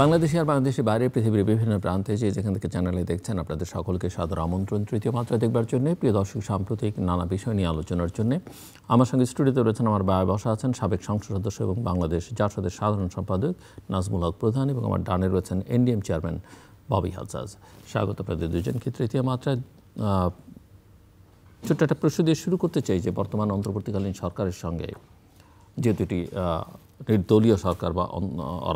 বাংলাদেশে আর বাংলাদেশের বাইরে পৃথিবীর বিভিন্ন প্রান্তে যেখান থেকে চ্যানেলে দেখছেন আপনাদের সকলকে সাদর আমন্ত্রণ তৃতীয় মাত্রা দেখবার জন্য। প্রিয় দর্শক, সাম্প্রতিক নানা বিষয় নিয়ে আলোচনার জন্য আমার সঙ্গে স্টুডিওতে রয়েছেন আমার বায়ে বসা আছেন সাবেক সংসদ সদস্য এবং বাংলাদেশ জাসদের সাধারণ সম্পাদক নাজমুল হক প্রধান, এবং আমার ডানে রয়েছেন এনডিএম চেয়ারম্যান ববি হাজ্জাজ। স্বাগত আপনাদের দুজনকে তৃতীয় মাত্রায়। ছোট্ট একটা প্রশ্ন দিয়ে শুরু করতে চাই যে বর্তমান অন্তর্বর্তীকালীন সরকারের সঙ্গে যে দুটি নির্দলীয় সরকার বা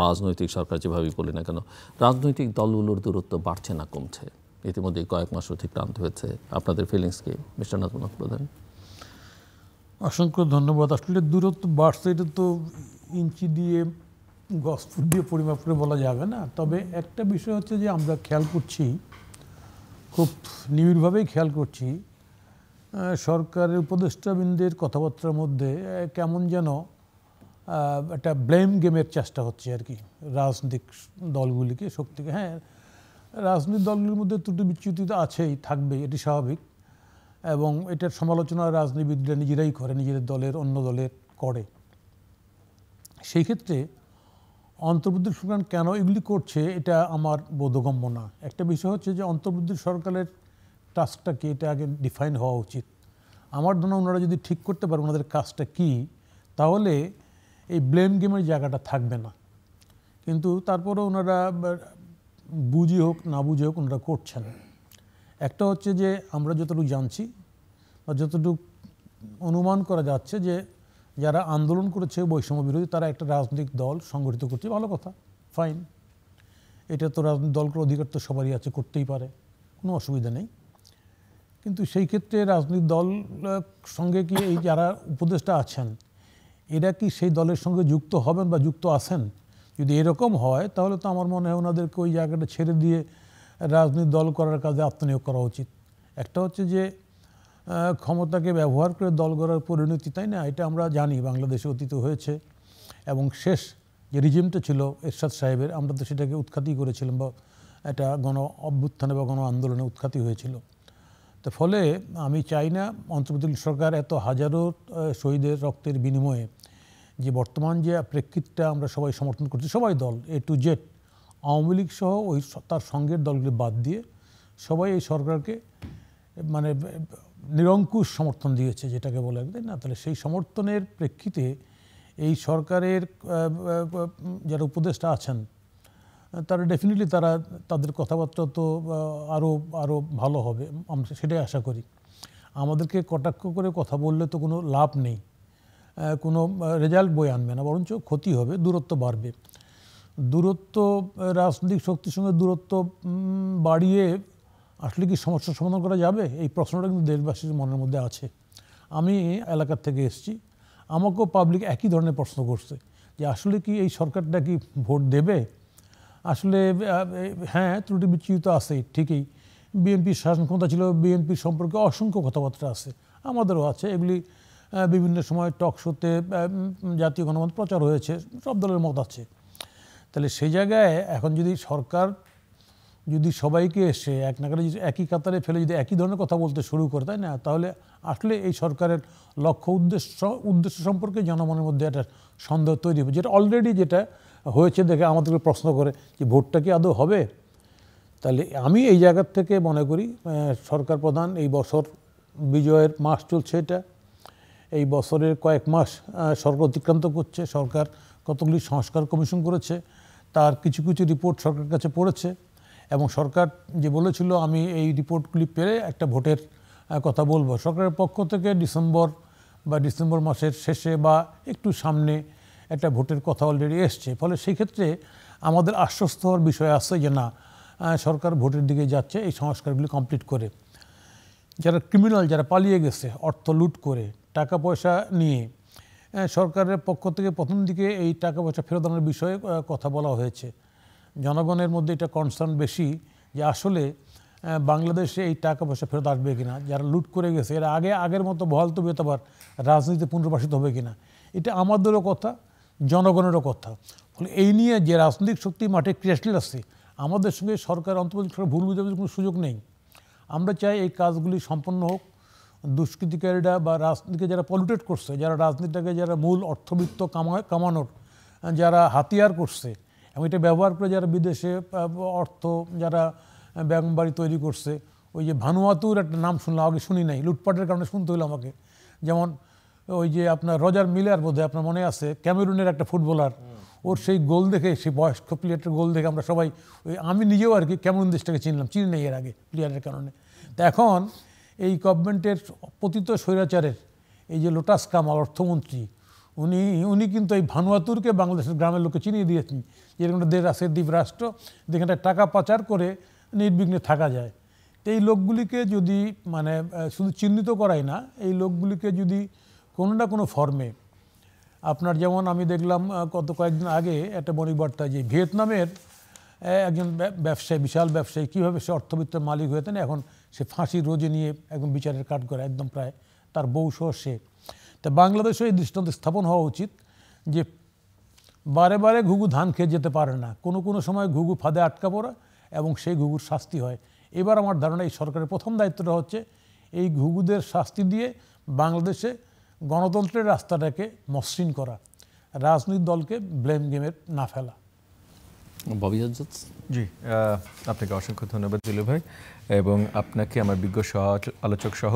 রাজনৈতিক সরকার যেভাবেই বলি না কেন, রাজনৈতিক দলগুলোর দূরত্ব বাড়ছে না কমছে? ইতিমধ্যেই কয়েক মাস অতিক্রান্ত হয়েছে। আপনাদের ফিলিংস কি মিস্টার নাজমুল হক প্রধান? অসংখ্য ধন্যবাদ। আসলে দূরত্ব বাড়ছে এটা তো ইঞ্চি দিয়ে গজ ফুট দিয়ে পরিমাপ করে বলা যাবে না। তবে একটা বিষয় হচ্ছে যে আমরা খেয়াল করছি, খুব নিবিড়ভাবেই খেয়াল করছি, সরকারের উপদেষ্টাবৃন্দের কথাবার্তার মধ্যে কেমন যেন একটা ব্লেম গেমের চেষ্টা হচ্ছে আর কি রাজনৈতিক দলগুলিকে, শক্তিকে। হ্যাঁ, রাজনৈতিক দলগুলির মধ্যে ত্রুটি বিচ্যুতি তো আছেই, থাকবে, এটি স্বাভাবিক, এবং এটার সমালোচনা রাজনীতিবিদরা নিজেরাই করে, নিজেদের দলের অন্য দলের করে। সেই ক্ষেত্রে অন্তর্বর্তী সরকার কেন এগুলি করছে এটা আমার বোধগম্য না। একটা বিষয় হচ্ছে যে অন্তর্বর্তী সরকারের টাস্কটা কি, এটা আগে ডিফাইন হওয়া উচিত। আমার ধারণা ওনারা যদি ঠিক করতে পারে ওনাদের কাজটা কি, তাহলে এই ব্লেম গেমের জায়গাটা থাকবে না। কিন্তু তারপরে ওনারা বুঝে হোক না বুঝে হোক ওনারা করছেন। একটা হচ্ছে যে আমরা যতটুকু জানছি বা যতটুকু অনুমান করা যাচ্ছে যে যারা আন্দোলন করেছে বৈষম্য বিরোধী, তারা একটা রাজনৈতিক দল সংগঠিত করছে, ভালো কথা, ফাইন। এটা তো রাজনৈতিক দলকে অধিকার তো সবারই আছে, করতেই পারে, কোনো অসুবিধা নেই। কিন্তু সেই ক্ষেত্রে রাজনৈতিক দল সঙ্গে কি এই যারা উপদেষ্টা আছেন এরা কি সেই দলের সঙ্গে যুক্ত হবেন বা যুক্ত আছেন? যদি এরকম হয় তাহলে তো আমার মনে হয় ওনাদেরকে ওই জায়গাটা ছেড়ে দিয়ে রাজনৈতিক দল করার কাজে আত্মনিয়োগ করা উচিত। একটা হচ্ছে যে ক্ষমতাকে ব্যবহার করে দল গড়ার পরিণতি, তাই না? এটা আমরা জানি বাংলাদেশে অতীত হয়েছে, এবং শেষ যে রিজিমটা ছিল এরশাদ সাহেবের, আমরা তো সেটাকে উৎখাতই করেছিলাম, বা একটা গণ অভ্যুত্থানে বা গণ আন্দোলনে উৎখাতই হয়েছিল। তো ফলে আমি চাই না অন্তর্বর্তী সরকার এত হাজারো শহীদের রক্তের বিনিময়ে যে বর্তমান যে প্রেক্ষিতটা আমরা সবাই সমর্থন করছি, সবাই দল এ টু জেড, আওয়ামী লীগ সহ ওই তার সঙ্গের দলগুলি বাদ দিয়ে সবাই এই সরকারকে মানে নিরঙ্কুশ সমর্থন দিয়েছে, যেটাকে বলে, তাই না? তাহলে সেই সমর্থনের প্রেক্ষিতে এই সরকারের যারা উপদেষ্টা আছেন তারা ডেফিনেটলি তাদের কথাবার্তা তো আরও ভালো হবে, আমরা সেটাই আশা করি। আমাদেরকে কটাক্ষ করে কথা বললে তো কোনো লাভ নেই, কোনো রেজাল্ট বয়ে আনবে না, বরঞ্চ ক্ষতি হবে, দূরত্ব বাড়বে। দূরত্ব, রাজনৈতিক শক্তির সঙ্গে দূরত্ব বাড়িয়ে আসলে কি সমস্যার সমাধান করা যাবে? এই প্রশ্নটা কিন্তু দেশবাসীর মনের মধ্যে আছে। আমি এলাকার থেকে এসেছি, আমাকেও পাবলিক একই ধরনের প্রশ্ন করছে যে আসলে কি এই সরকারটা কি ভোট দেবে? আসলে হ্যাঁ, ত্রুটি বিচ্যুতি আছে ঠিকই, বিএনপির শাসন ক্ষমতা ছিল, বিএনপির সম্পর্কে অসংখ্য কথাবার্তা আছে, আমাদেরও আছে, এগুলি বিভিন্ন সময় টক শোতে জাতীয় গণমত প্রচার হয়েছে, সব দলের মত আছে। তাহলে সেই জায়গায় এখন যদি সরকার যদি সবাইকে এসে এক নাগারে একই কাতারে ফেলে যদি একই ধরনের কথা বলতে শুরু করে, তাই না, তাহলে আসলে এই সরকারের লক্ষ্য উদ্দেশ্য সম্পর্কে জনমনের মধ্যে একটা সন্দেহ তৈরি হবে, যেটা অলরেডি যেটা হয়েছে দেখে আমাদেরকে প্রশ্ন করে যে ভোটটা কি আদৌ হবে? তাহলে আমি এই জায়গার থেকে মনে করি সরকার প্রধান এই বছর বিজয়ের মাস চলছে, এটা এই বছরের কয়েক মাস সরকার অতিক্রান্ত করছে। সরকার কতগুলি সংস্কার কমিশন করেছে, তার কিছু কিছু রিপোর্ট সরকারের কাছে পড়েছে, এবং সরকার যে বলেছিল আমি এই রিপোর্টগুলি পেলে একটা ভোটের কথা বলবো, সরকারের পক্ষ থেকে ডিসেম্বর মাসের শেষে বা একটু সামনে একটা ভোটের কথা অলরেডি এসছে। ফলে সেই ক্ষেত্রে আমাদের আশ্বস্ত হওয়ার বিষয় আছে যে না, সরকার ভোটের দিকে যাচ্ছে এই সংস্কারগুলি কমপ্লিট করে। যারা ক্রিমিনাল, যারা পালিয়ে গেছে অর্থ লুট করে, টাকা পয়সা নিয়ে, সরকারের পক্ষ থেকে প্রথম দিকে এই টাকা পয়সা ফেরত আনার বিষয়ে কথা বলা হয়েছে। জনগণের মধ্যে এটা কনসার্ন বেশি যে আসলে বাংলাদেশে এই টাকা পয়সা ফেরত আসবে কিনা, যারা লুট করে গেছে এরা আগের মতো বহাল তবিয়ত আবার রাজনীতিতে পুনর্বাসিত হবে কিনা, এটা আমাদেরও কথা, জনগণেরও কথা। ফলে এই নিয়ে যে রাজনৈতিক শক্তি মাঠে ক্রিয়াশীল আছে, আমাদের সঙ্গে সরকার অন্তর্বর্তী ভুল বুঝাবুঝির কোনো সুযোগ নেই। আমরা চাই এই কাজগুলি সম্পন্ন হোক। দুষ্কৃতিকারীরা বা রাজনীতিকে যারা পলিউটেট করছে, যারা রাজনীতিটাকে, যারা মূল অর্থবিত্ত কামানোর যারা হাতিয়ার করছে, এবং এটা ব্যবহার করে যারা বিদেশে অর্থ যারা ব্যাংক বাড়ি তৈরি করছে, ওই যে ভানুয়াতুর একটা নাম শুনলাম, আগে শুনি নাই, লুটপাটের কারণে শুনতে হলো আমাকে। যেমন ওই যে আপনার রজার মিলার বোধহয় আপনার মনে আছে, ক্যামেরুনের একটা ফুটবলার, ওর সেই গোল দেখে, সেই বয়স্ক প্লেয়ারের গোল দেখে আমরা সবাই, ওই আমি নিজেও আর কি ক্যামেরুন দেশটাকে চিনি নাই এর আগে প্লেয়ারের কারণে। তো এখন এই গভর্নমেন্টের পতিত স্বৈরাচারের এই যে লোটাস কামাল অর্থমন্ত্রী, উনি কিন্তু এই ভানুয়াতুরকে বাংলাদেশের গ্রামের লোকে চিনিয়ে দিয়েছেন যেরকম একটা দেশ আছে দ্বীপ রাষ্ট্র, যেখানে টাকা পাচার করে নির্বিঘ্নে থাকা যায়। তো এই লোকগুলিকে যদি মানে শুধু চিহ্নিত করাই না, এই লোকগুলিকে যদি কোনো না কোনো ফর্মে আপনার, যেমন আমি দেখলাম গত কয়েকদিন আগে একটা বণিক বার্তা, যে ভিয়েতনামের একজন ব্যবসায়ী, বিশাল ব্যবসায়ী, কীভাবে সে অর্থবিত্তের মালিক হয়েছেন, এখন সে ফাঁসির রোজে নিয়ে একদম বিচারের কাঠ করে একদম প্রায় তার বউ সহ সে। তা বাংলাদেশেও এই দৃষ্টান্ত স্থাপন হওয়া উচিত যে বারে বারে ঘুঘু ধান খেয়ে যেতে পারে না, কোনো কোনো সময় ঘুঘু ফাঁদে আটকা পড়া এবং সেই ঘুঘুর শাস্তি হয়। এবার আমার ধারণা এই সরকারের প্রথম দায়িত্বটা হচ্ছে এই ঘুঘুদের শাস্তি দিয়ে বাংলাদেশে গণতন্ত্রের রাস্তাটাকে মসৃণ করা, রাজনৈতিক দলকে ব্লেম গেমের না ফেলা। ববি আজাদ। জি, আপনাকে অসংখ্য ধন্যবাদ দিলু ভাই, এবং আপনাকে আমার বিজ্ঞ সহ আলোচক সহ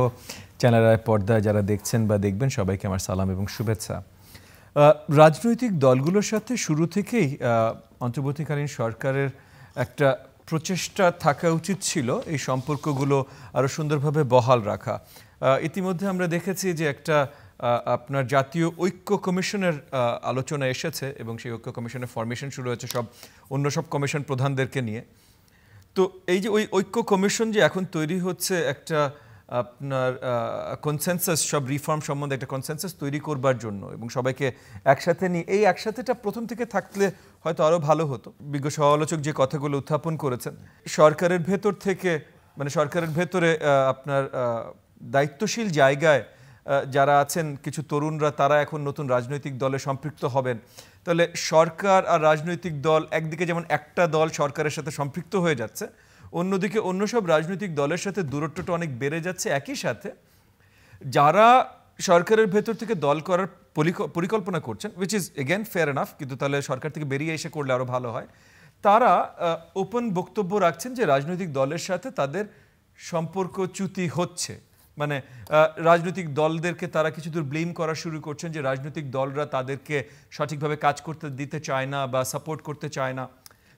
চ্যানেলের পর্দায় যারা দেখছেন বা দেখবেন সবাইকে আমার সালাম এবং শুভেচ্ছা। রাজনৈতিক দলগুলোর সাথে শুরু থেকেই অন্তর্বর্তীকালীন সরকারের একটা প্রচেষ্টা থাকা উচিত ছিল এই সম্পর্কগুলো আরও সুন্দরভাবে বহাল রাখা। ইতিমধ্যে আমরা দেখেছি যে একটা আপনার জাতীয় ঐক্য কমিশনের আলোচনা এসেছে এবং সেই ঐক্য কমিশনের ফরমেশন শুরু হয়েছে অন্য সব কমিশন প্রধানদেরকে নিয়ে। তো এই যে ওই ঐক্য কমিশন যে এখন তৈরি হচ্ছে, একটা আপনার কনসেনসাস, সব রিফর্ম সম্বন্ধে একটা কনসেনসাস তৈরি করবার জন্য এবং সবাইকে একসাথে নিয়ে, এই একসাথেটা প্রথম থেকে থাকলে হয়তো আরও ভালো হতো। বিজ্ঞ সমালোচক যে কথাগুলো উত্থাপন করেছেন, সরকারের ভেতর থেকে, মানে সরকারের ভেতরে আপনার দায়িত্বশীল জায়গায় যারা আছেন কিছু তরুণরা, তারা এখন নতুন রাজনৈতিক দলে সম্পৃক্ত হবেন। তাহলে সরকার আর রাজনৈতিক দল, একদিকে যেমন একটা দল সরকারের সাথে সম্পৃক্ত হয়ে যাচ্ছে, অন্যদিকে অন্য সব রাজনৈতিক দলের সাথে দূরত্বটা অনেক বেড়ে যাচ্ছে। একই সাথে যারা সরকারের ভেতর থেকে দল করার পরিকল্পনা করছেন, which is again fair enough, কিন্তু তাহলে সরকার থেকে বেরিয়ে এসে করলে আরও ভালো হয়, তারা ওপেন বক্তব্য রাখছেন যে রাজনৈতিক দলের সাথে তাদের সম্পর্ক চ্যুতি হচ্ছে। মানে রাজনৈতিক দলদেরকে তারা কিছু দূর ব্লেম করা শুরু করছেন যে রাজনৈতিক দলরা তাদেরকে সঠিকভাবে কাজ করতে দিতে চায় না বা সাপোর্ট করতে চায় না।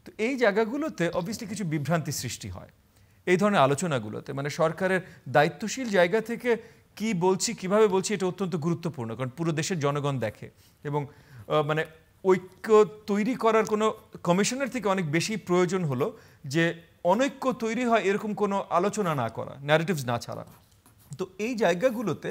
তো এই জায়গাগুলোতে অবভিয়াসলি কিছু বিভ্রান্তি সৃষ্টি হয় এই ধরনের আলোচনাগুলোতে। মানে সরকারের দায়িত্বশীল জায়গা থেকে কি বলছি, কিভাবে বলছি, এটা অত্যন্ত গুরুত্বপূর্ণ, কারণ পুরো দেশের জনগণ দেখে। এবং মানে ঐক্য তৈরি করার কোনো কমিশনের থেকে অনেক বেশি প্রয়োজন হলো যে অনৈক্য তৈরি হয় এরকম কোনো আলোচনা না করা, ন্যারেটিভস না ছাড়া। তো এই জায়গাগুলোতে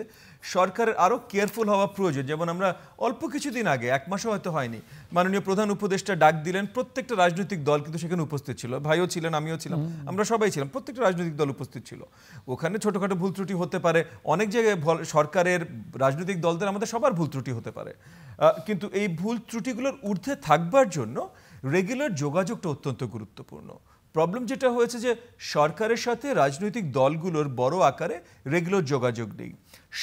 সরকারের আরও কেয়ারফুল হওয়া প্রয়োজন। যেমন আমরা অল্প কিছুদিন আগে, এক মাসও হয়তো হয়নি, মাননীয় প্রধান উপদেষ্টা ডাক দিলেন, প্রত্যেকটা রাজনৈতিক দল কিন্তু সেখানে উপস্থিত ছিল, ভাইও ছিলেন, আমিও ছিলাম, আমরা সবাই ছিলাম, প্রত্যেকটা রাজনৈতিক দল উপস্থিত ছিল। ওখানে ছোটোখাটো ভুল ত্রুটি হতে পারে, অনেক জায়গায় সরকারের, রাজনৈতিক দলদের, আমাদের সবার ভুল ত্রুটি হতে পারে, কিন্তু এই ভুল ত্রুটিগুলোর ঊর্ধ্বে থাকবার জন্য রেগুলার যোগাযোগটা অত্যন্ত গুরুত্বপূর্ণ। প্রবলেম যেটা হয়েছে যে সরকারের সাথে রাজনৈতিক দলগুলোর বড় আকারে রেগুলার যোগাযোগ নেই।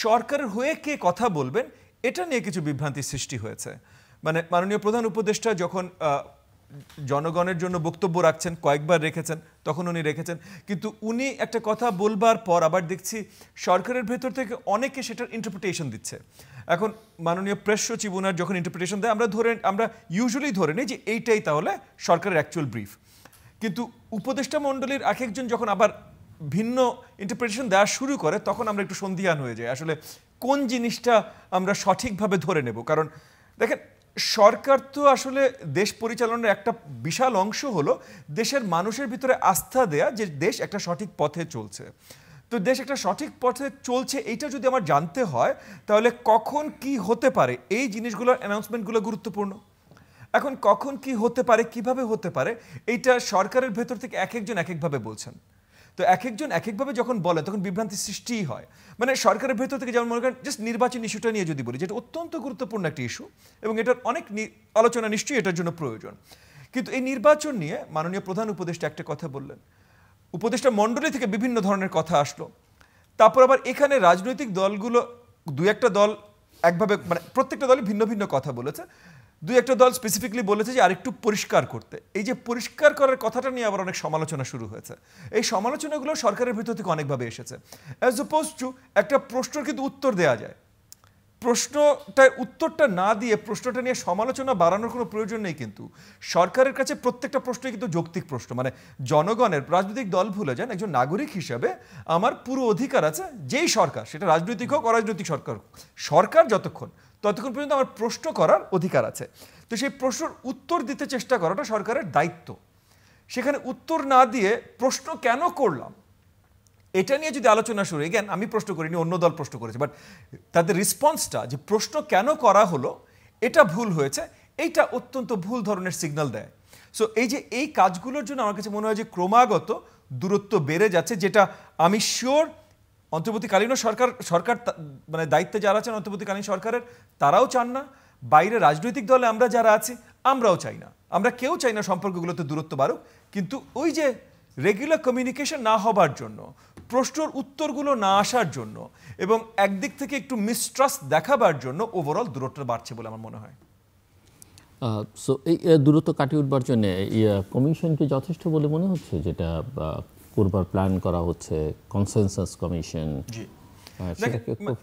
সরকারের হয়ে কে কথা বলবেন এটা নিয়ে কিছু বিভ্রান্তি সৃষ্টি হয়েছে। মানে মাননীয় প্রধান উপদেষ্টা যখন জনগণের জন্য বক্তব্য রাখছেন, কয়েকবার রেখেছেন, তখন উনি রেখেছেন, কিন্তু উনি একটা কথা বলবার পর আবার দেখছি সরকারের ভেতর থেকে অনেকে সেটার ইন্টারপ্রিটেশন দিচ্ছে। এখন মাননীয় প্রেস সচিব উনার যখন ইন্টারপ্রিটেশন দেয়, আমরা ইউজুয়ালি ধরে নিই যে এইটাই তাহলে সরকারের অ্যাকচুয়াল ব্রিফ। কিন্তু উপদেষ্টা মণ্ডলীর এক একজন যখন আবার ভিন্ন ইন্টারপ্রিটেশন দেওয়া শুরু করে, তখন আমরা একটু সন্দিহান হয়ে যাই আসলে কোন জিনিসটা আমরা সঠিকভাবে ধরে নেব। কারণ দেখেন, সরকার তো আসলে দেশ পরিচালনার একটা বিশাল অংশ হলো দেশের মানুষের ভিতরে আস্থা দেয়া যে দেশ একটা সঠিক পথে চলছে। তো দেশ একটা সঠিক পথে চলছে এইটা যদি আমার জানতে হয়, তাহলে কখন কি হতে পারে এই জিনিসগুলোর অ্যানাউন্সমেন্টগুলো গুরুত্বপূর্ণ। এখন কখন কি হতে পারে, কিভাবে হতে পারে, এইটা সরকারের ভেতর থেকে এক একজন এক একভাবে বলছেন। তো এক একজন এক একভাবে যখন বলে তখন বিভ্রান্তি সৃষ্টিই হয়। মানে সরকারের ভেতর থেকে যেমন মনে করেন জাস্ট নির্বাচন ইস্যুটা নিয়ে যদি বলি, যেটা অত্যন্ত গুরুত্বপূর্ণ একটা ইস্যু এবং এটার অনেক আলোচনা নিশ্চয়ই এটার জন্য প্রয়োজন, কিন্তু এই নির্বাচন নিয়ে মাননীয় প্রধান উপদেষ্টা একটা কথা বললেন, উপদেষ্টা মণ্ডলী থেকে বিভিন্ন ধরনের কথা আসলো, তারপর আবার এখানে রাজনৈতিক দলগুলো দু একটা দল একভাবে, মানে প্রত্যেকটা দলই ভিন্ন ভিন্ন কথা বলেছে। দুই একটা দল স্পেসিফিকলি বলেছে যে আরেকটু পরিষ্কার করতে। এই যে পরিষ্কার করার কথাটা নিয়ে আবার অনেক সমালোচনা শুরু হয়েছে। এই সমালোচনাগুলো সরকারের ভিতর থেকে অনেকভাবে এসেছে। অ্যাজ অপোজ টু একটা প্রশ্নের কিন্তু উত্তর দেওয়া যায়, প্রশ্নটার উত্তরটা না দিয়ে প্রশ্নটা নিয়ে সমালোচনা বাড়ানোর কোনো প্রয়োজন নেই। কিন্তু সরকারের কাছে প্রত্যেকটা প্রশ্নই কিন্তু যৌক্তিক প্রশ্ন। মানে জনগণের, রাজনৈতিক দল ভুলে যান, একজন নাগরিক হিসাবে আমার পুরো অধিকার আছে, যেই সরকার, সেটা রাজনৈতিক হোক অরাজনৈতিক সরকার হোক, সরকার ততক্ষণ পর্যন্ত আমার প্রশ্ন করার অধিকার আছে। তো সেই প্রশ্নের উত্তর দিতে চেষ্টা করাটা সরকারের দায়িত্ব। সেখানে উত্তর না দিয়ে প্রশ্ন কেন করলাম এটা নিয়ে যদি আলোচনা শুরু, এগেন আমি প্রশ্ন করিনি, অন্য দল প্রশ্ন করেছে, বাট তাদের রেসপন্সটা যে প্রশ্ন কেন করা হলো এটা ভুল হয়েছে, এইটা অত্যন্ত ভুল ধরনের সিগন্যাল দেয়। সো এই যে এই কাজগুলোর জন্য আমার কাছে মনে হয় যে ক্রমাগত দূরত্ব বেড়ে যাচ্ছে, যেটা আমি শিওর অন্তর্বর্তীকালীন সরকার মানে দায়িত্বে যারা আছেন অন্তর্বর্তীকালীন সরকারের, তারাও চান না। বাইরে রাজনৈতিক দলে আমরা যারা আছি আমরাও চাই না, আমরা কেউ চাই না সম্পর্কগুলোতে দূরত্ব বাড়ুক। কিন্তু ওই যে রেগুলার কমিউনিকেশন না হবার জন্য, প্রশ্নের উত্তরগুলো না আসার জন্য এবং একদিক থেকে একটু মিসট্রাস্ট দেখাবার জন্য ওভারঅল দূরত্ব বাড়ছে বলে আমার মনে হয়। সো এই দূরত্ব কাটিয়ে উঠবার জন্য কমিশন কি যথেষ্ট বলে মনে হচ্ছে, যেটা করবার প্ল্যান করা হচ্ছে, কনসেনসাস কমিশন? জি,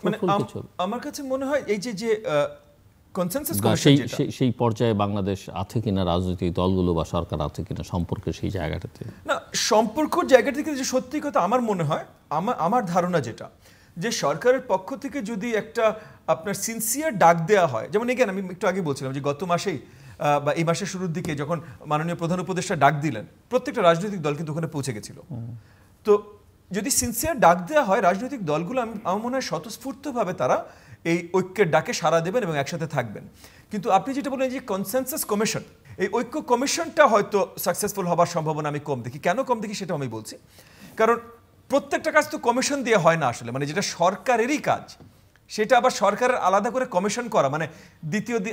মানে আমার কাছে মনে হয় এই যে কনসেনসাস কমিশন সেই পর্যায়ে বাংলাদেশ আছে কিনা, রাজনৈতিক দলগুলো বা সরকার আছে কিনা সম্পর্কে সেই জায়গাটাতে? না, সম্পর্কের জায়গা থেকে যে সত্যি কথা আমার মনে হয়, আমার ধারণা যেটা, যে সরকারের পক্ষ থেকে যদি একটা আপনার সিনসিয়ার ডাক দেওয়া হয়, যেমন এখানে আমি একটু আগে বলছিলাম যে গত মাসেই বা এই মাসের শুরুর দিকে যখন মাননীয় প্রধান উপদেষ্টা ডাক দিলেন, প্রত্যেকটা রাজনৈতিক দল কিন্তু ওখানে পৌঁছে গেছিল। তো যদি সিনসিয়ার ডাক দেওয়া হয়, রাজনৈতিক দলগুলো আমার মনে হয় স্বতঃস্ফূর্তভাবে তারা এই ঐক্যের ডাকে সাড়া দেবেন এবং একসাথে থাকবেন। কিন্তু আপনি যেটা বললেন যে কনসেনসাস কমিশন, এই ঐক্য কমিশনটা হয়তো সাকসেসফুল হবার সম্ভাবনা আমি কম দেখি। কেন কম দেখি সেটা আমি বলছি। কারণ প্রত্যেকটা কাজ তো কমিশন দিয়ে হয় না আসলে, মানে যেটা সরকারেরই কাজ সেটা আবার সরকারের আলাদা করে কমিশন করা, মানে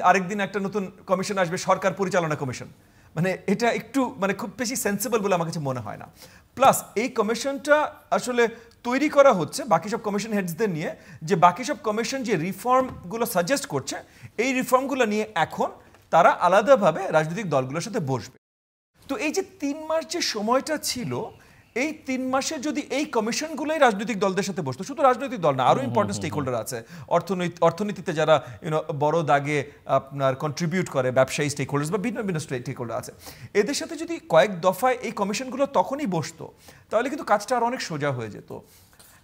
আরেকদিন একটা নতুন কমিশন আসবে, সরকার পরিচালনা কমিশন, মানে এটা একটু মানে খুব বেশি সেন্সিবল বলে আমার কাছে মনে হয় না। প্লাস এই কমিশনটা আসলে তৈরি করা হচ্ছে বাকি সব কমিশন হেডসদের নিয়ে, যে বাকি সব কমিশন যে রিফর্মগুলো সাজেস্ট করছে, এই রিফর্মগুলো নিয়ে এখন তারা আলাদাভাবে রাজনৈতিক দলগুলোর সাথে বসবে। তো এই যে 3 মাস যে সময়টা ছিল, এই 3 মাসে যদি এই কমিশনগুলোই রাজনৈতিক দলদের সাথে বসতো, শুধু রাজনৈতিক দল না, আরও ইম্পর্টেন্ট স্টেক হোল্ডার আছে, অর্থনীতিতে যারা বড় দাগে আপনার কন্ট্রিবিউট করে, ব্যবসায়ী স্টেক হোল্ডার্স বা ভিন্ন ভিন্ন স্টেক হোল্ডার আছে, এদের সাথে যদি কয়েক দফায় এই কমিশনগুলো তখনই বসতো, তাহলে কিন্তু কাজটা আর অনেক সোজা হয়ে যেত।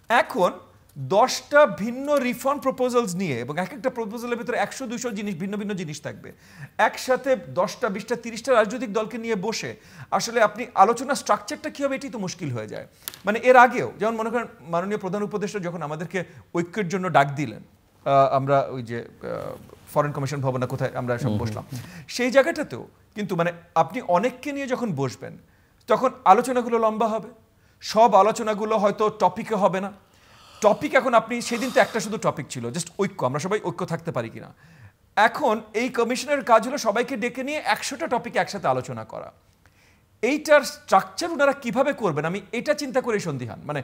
এখন 10টা ভিন্ন রিফর্ম প্রপোজালস নিয়ে, এবং এক একটা প্রপোজালের ভিতরে 100-200 জিনিস, ভিন্ন ভিন্ন জিনিস থাকবে, একসাথে 10টা 20টা 30টা রাজনৈতিক দলকে নিয়ে বসে আসলে আপনি আলোচনা স্ট্রাকচারটা কী হবে এটাই তো মুশকিল হয়ে যায়। মানে এর আগেও যেমন মনে করেন মাননীয় প্রধান উপদেষ্টা যখন আমাদেরকে ঐক্যের জন্য ডাক দিলেন, আমরা ওই যে ফরেন কমিশন ভবনে কোথায় আমরা সব বসলাম, সেই জায়গাটাতেও কিন্তু মানে আপনি অনেককে নিয়ে যখন বসবেন তখন আলোচনাগুলো লম্বা হবে, সব আলোচনাগুলো হয়তো টপিকে হবে না। টপিক এখন আপনি, সেদিন তো একটা শুধু টপিক ছিল, জাস্ট ঐক্য, আমরা সবাই ঐক্য থাকতে পারি কিনা। এখন এই কমিশনের কাজ হলো সবাইকে ডেকে নিয়ে 100টা টপিকে একসাথে আলোচনা করা। এইটার স্ট্রাকচার ওনারা কিভাবে করবেন আমি এটা চিন্তা করে সন্দিহান। মানে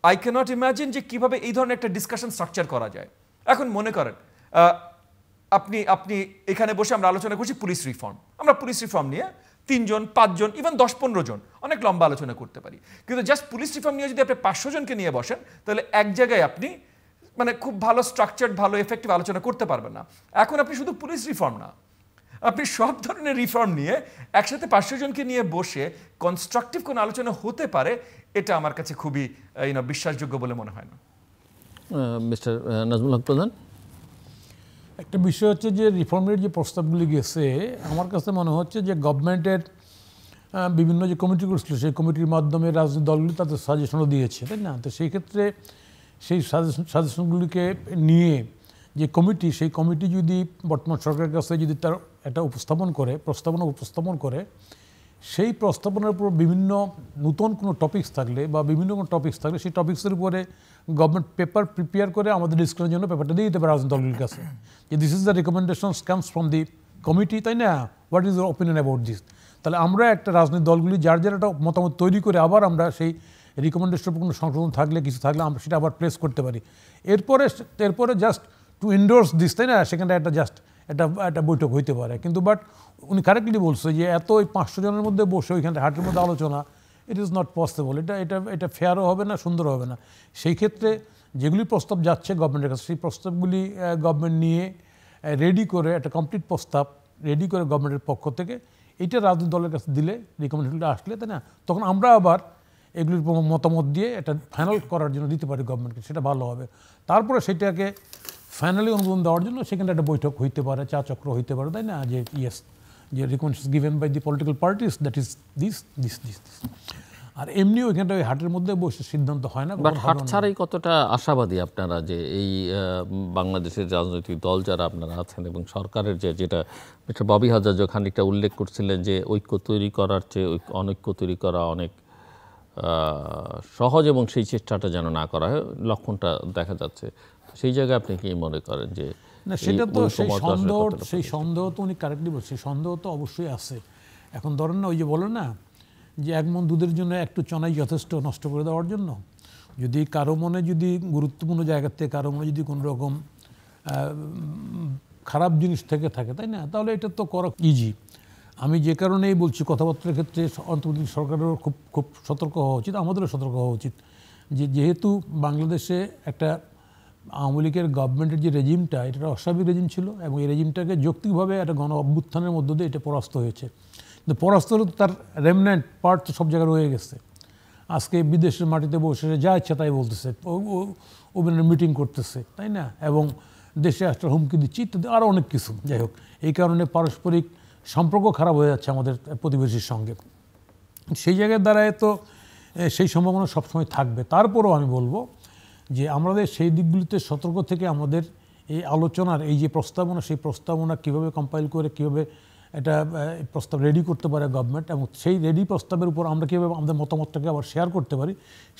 আই ক্যানট ইমাজিন যে কিভাবে এই ধরনের একটা ডিসকাশন স্ট্রাকচার করা যায়। এখন মনে করেন আপনি এখানে বসে আমরা আলোচনা করছি পুলিশ রিফর্ম, আমরা পুলিশ রিফর্ম নিয়ে 3 জন 5 জন ইভেন 10-15 জন অনেক লম্বা আলোচনা করতে পারি। কিন্তু জাস্ট পুলিশ রিফর্ম নিয়ে যদি আপনি 500 জনকে নিয়ে বসেন, তাহলে এক জায়গায় আপনি মানে খুব ভালো স্ট্রাকচার্ড, ভালো এফেক্টিভ আলোচনা করতে পারবেন না। এখন আপনি শুধু পুলিশ রিফর্ম না, আপনি সব ধরনের রিফর্ম নিয়ে একসাথে 500 জনকে নিয়ে বসে কনস্ট্রাকটিভ কোনো আলোচনা হতে পারে, এটা আমার কাছে খুবই বিশ্বাসযোগ্য বলে মনে হয় না। মিস্টার নাজমুল হক প্রধান, একটা বিষয় হচ্ছে যে রিফর্মের যে প্রস্তাবগুলি গেছে, আমার কাছে মনে হচ্ছে যে গভর্নমেন্টের বিভিন্ন যে কমিটি করছিল, সেই কমিটির মাধ্যমে রাজনৈতিক দলগুলি তাদের সাজেশনও দিয়েছে, তাই না? তো সেই ক্ষেত্রে সেই সাজেশনগুলিকে নিয়ে যে কমিটি, সেই কমিটি যদি বর্তমান সরকারের কাছে যদি তার একটা প্রস্তাবনা উপস্থাপন করে, সেই প্রস্তাবনার উপর বিভিন্ন নতুন কোনো টপিকস থাকলে বা বিভিন্ন কোনো টপিকস থাকলে, সেই টপিক্সের উপরে গভর্নমেন্ট পেপার প্রিপেয়ার করে আমাদের ডিসকাশনের জন্য পেপারটা দিয়ে দিতে পারে রাজনৈতিক দলগুলির কাছে, যে this is the recommendations comes from the committee, তাই না? What is your opinion about this? তাহলে আমরা একটা রাজনৈতিক দলগুলি যার একটা মতামত তৈরি করে আবার আমরা সেই রিকমেন্ডেশনের কোনো সংশোধন থাকলে, কিছু থাকলে আমরা সেটা আবার প্লেস করতে পারি। এরপরে জাস্ট টু এন্ডোর্স দিস, তাই না? সেখানে একটা জাস্ট একটা বৈঠক হইতে পারে। কিন্তু বাট উনি কারেক্টলি বলছে যে এত ওই 500 জনের মধ্যে বসে ওইখানে হাটের মধ্যে আলোচনা, ইট ইজ নট পসিবল। এটা ফেয়ারও হবে না, সুন্দর হবে না। সেই ক্ষেত্রে যেগুলি প্রস্তাব যাচ্ছে গভর্নমেন্টের কাছে, সেই প্রস্তাবগুলি গভর্নমেন্ট নিয়ে রেডি করে একটা কমপ্লিট প্রস্তাব রেডি করে গভর্নমেন্টের পক্ষ থেকে এইটা রাজনৈতিক দলের কাছে দিলে, রিকমেন্ডেশনটা আসলে, তাই না, তখন আমরা আবার এগুলির মতামত দিয়ে এটা ফাইনাল করার জন্য দিতে পারি গভর্নমেন্টকে, সেটা ভালো হবে। তারপরে সেটাকে ফাইনালি অনুমোদন দেওয়ার জন্য সেখানে একটা বৈঠক হইতে পারে, চা চক্র হইতে পারে, তাই না, যে ইয়েস, যে recommendation given by the political parties, that is this this this this. আর এমনিও এখানটা ওই হাটের মধ্যে বসে সিদ্ধান্ত হয় না। বাট হাট ছাড়াই কতটা আশাবাদী আপনারা যে এই বাংলাদেশের রাজনৈতিক দল যারা আপনারা আছেন এবং সরকারের যেটা মিস্টার ববি হাজার খানিকটা উল্লেখ করছিলেন যে ঐক্য তৈরি করার চেয়ে অনৈক্য তৈরি করা অনেক সহজ, এবং সেই চেষ্টাটা যেন না করা হয়, লক্ষণটা দেখা যাচ্ছে। সেই জায়গায় আপনি কি মনে করেন যে না, সেটা তো সেই সন্দেহ তো উনি কারেক্টলি বলছে, সন্দেহ তো অবশ্যই আছে। এখন ধরেন না, ওই যে বলে না যে এক মন দুধের জন্য একটু চনাই যথেষ্ট নষ্ট করে দেওয়ার জন্য। যদি কারো মনে যদি গুরুত্বপূর্ণ জায়গা থেকে কারো মনে যদি কোনো রকম খারাপ জিনিস থেকে থাকে, তাই না, তাহলে এটা তো করা ইজি। আমি যে কারণেই বলছি কথাবার্তার ক্ষেত্রে অন্তর্বর্তী সরকারেরও খুব সতর্ক হওয়া উচিত, আমাদেরও সতর্ক হওয়া উচিত। যেহেতু বাংলাদেশে একটা আওয়ামী লীগের গভর্নমেন্টের যে রেজিমটা, এটা অস্বাভাবিক রেজিম ছিল, এবং এই রেজিমটাকে যৌক্তিকভাবে একটা গণ অভ্যুত্থানের মধ্য দিয়ে এটা পরাস্ত হয়েছে। কিন্তু পরাস্ত হলে তো তার রেমন্যান্ট পার্ট তো সব জায়গায় রয়ে গেছে। আজকে বিদেশের মাটিতে বসে যা ইচ্ছা তাই বলতেছে, ওপেনের মিটিং করতেছে, তাই না, এবং দেশে একটা হুমকি দিচ্ছে ইত্যাদি আরও অনেক কিছু। যাই হোক, এই কারণে পারস্পরিক সম্পর্ক খারাপ হয়ে যাচ্ছে আমাদের প্রতিবেশীর সঙ্গে। সেই জায়গায় দ্বারায় তো সেই সম্ভাবনা সবসময় থাকবে। তারপরেও আমি বলবো যে আমাদের সেই দিকগুলিতে সতর্ক থেকে আমাদের এই আলোচনার এই যে প্রস্তাবনা, সেই প্রস্তাবনা কীভাবে কম্পাইল করে কীভাবে এটা প্রস্তাব রেডি করতে পারে গভর্নমেন্ট, এবং সেই রেডি প্রস্তাবের উপর আমরা কীভাবে আমাদের মতামতটাকে আবার শেয়ার করতে পারি,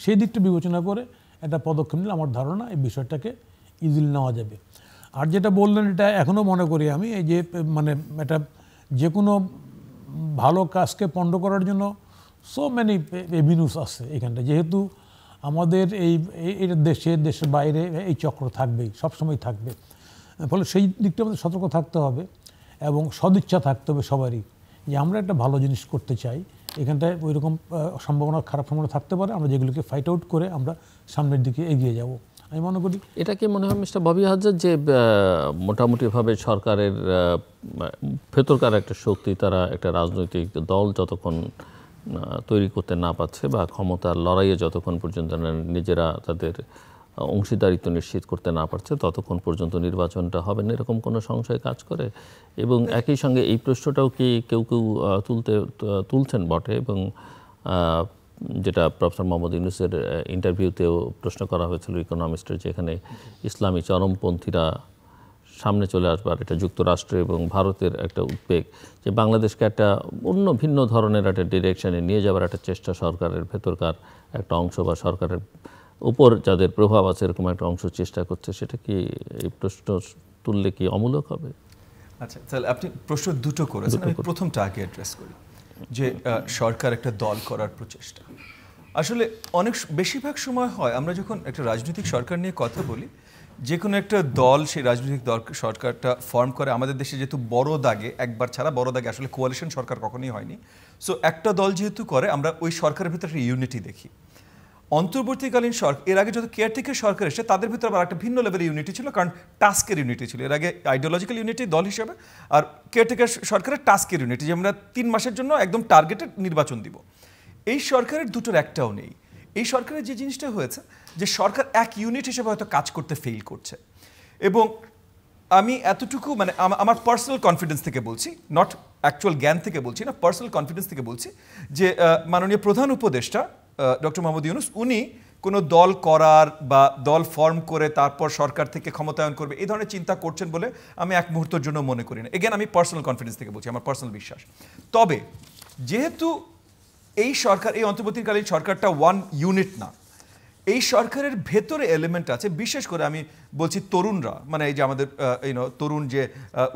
সেই দিকটা বিবেচনা করে একটা পদক্ষেপ নিলে আমার ধারণা এই বিষয়টাকে ইজিলি নেওয়া যাবে। আর যেটা বললেন, এটা এখনও মনে করি আমি, এই যে মানে এটা যে কোনো ভালো কাজকে পণ্ড করার জন্য সো মেনি এভিনিউস আছে এখানটা। যেহেতু আমাদের এই দেশের বাইরে এই চক্র থাকবেই, সবসময় থাকবে, ফলে সেই দিকটা আমাদের সতর্ক থাকতে হবে এবং সদিচ্ছা থাকতে হবে সবারই, যে আমরা একটা ভালো জিনিস করতে চাই। এখানটায় ওই রকম সম্ভাবনা, খারাপ সম্ভাবনা থাকতে পারে, আমরা যেগুলোকে ফাইট আউট করে আমরা সামনের দিকে এগিয়ে যাব, আমি মনে করি। এটা কি মনে হয় মিস্টার ববি হাজার যে মোটামুটিভাবে সরকারের ভেতরকার একটা শক্তি, তারা একটা রাজনৈতিক দল যতক্ষণ তৈরি করতে না পারছে বা ক্ষমতার লড়াইয়ে যতক্ষণ পর্যন্ত নিজেরা তাদের অংশীদারিত্ব নিশ্চিত করতে না পারছে, ততক্ষণ পর্যন্ত নির্বাচনটা হবে না, এরকম কোনো সংশয় কাজ করে? এবং একই সঙ্গে এই প্রশ্নটাও কি কেউ তুলছেন বটে, এবং যেটা প্রফেসর মোহাম্মদ ইউনূসের ইন্টারভিউতেও প্রশ্ন করা হয়েছিল ইকোনমিস্টের, যেখানে ইসলামী চরমপন্থীরা সামনে চলে আসবার এটা যুক্তরাষ্ট্র এবং ভারতের একটা উদ্বেগ, যে বাংলাদেশকে একটা অন্য ভিন্ন ধরনের একটা ডিরেকশনে নিয়ে যাওয়ার একটা চেষ্টা সরকারের ভেতরকার একটা অংশ বা সরকারের উপর যাদের প্রভাব আছে এরকম একটা অংশ চেষ্টা করছে, সেটা কি এই প্রশ্ন তুললে কি অমূলক হবে? আচ্ছা, তাহলে আপনি প্রশ্ন দুটো করেছেন, আমি প্রথমটা আগে অ্যাড্রেস করি, যে সরকার একটা দল করার প্রচেষ্টা। আসলে বেশিরভাগ সময় হয় আমরা যখন একটা রাজনৈতিক সরকার নিয়ে কথা বলি, যে কোনো একটা দল সেই রাজনৈতিক দল সরকারটা ফর্ম করে। আমাদের দেশে যেহেতু বড় দাগে, একবার ছাড়া বড় দাগে আসলে কোয়ালিশন সরকার কখনোই হয়নি, সো একটা দল যেহেতু করে আমরা ওই সরকারের ভিতরে একটা ইউনিটি দেখি। অন্তর্বর্তীকালীন সরকার, এর আগে যত কেয়ারটেকার সরকার এসে তাদের ভিতরে আবার একটা ভিন্ন লেভেলের ইউনিটি ছিল, কারণ টাস্কের ইউনিটি ছিল। এর আগে আইডিওলজিক্যাল ইউনিটি দল হিসেবে, আর কেয়ারটেকার সরকারের টাস্কের ইউনিটি, যে আমরা 3 মাসের জন্য একদম টার্গেটেড নির্বাচন দিব। এই সরকারের দুটোর একটাও নেই। এই সরকারের যে জিনিসটা হয়েছে, যে সরকার এক ইউনিট হিসেবে হয়তো কাজ করতে ফেল করছে। এবং আমি এতটুকু মানে আমার পার্সোনাল কনফিডেন্স থেকে বলছি, নট অ্যাকচুয়াল জ্ঞান থেকে বলছি না, পার্সোনাল কনফিডেন্স থেকে বলছি, যে মাননীয় প্রধান উপদেষ্টা ডক্টর মোহাম্মদ ইউনূস, উনি কোনো দল করার বা দল ফর্ম করে তারপর সরকার থেকে ক্ষমতায়ন করবে এই ধরনের চিন্তা করছেন বলে আমি এক মুহূর্তের জন্য মনে করি না। এগেন, আমি পার্সোনাল কনফিডেন্স থেকে বলছি, আমার পার্সোনাল বিশ্বাস। তবে যেহেতু এই সরকার, এই অন্তর্বর্তীকালীন সরকারটা ওয়ান ইউনিট না, এই সরকারের ভেতরে এলিমেন্ট আছে, বিশেষ করে আমি বলছি তরুণরা, মানে এই যে আমাদের তরুণ যে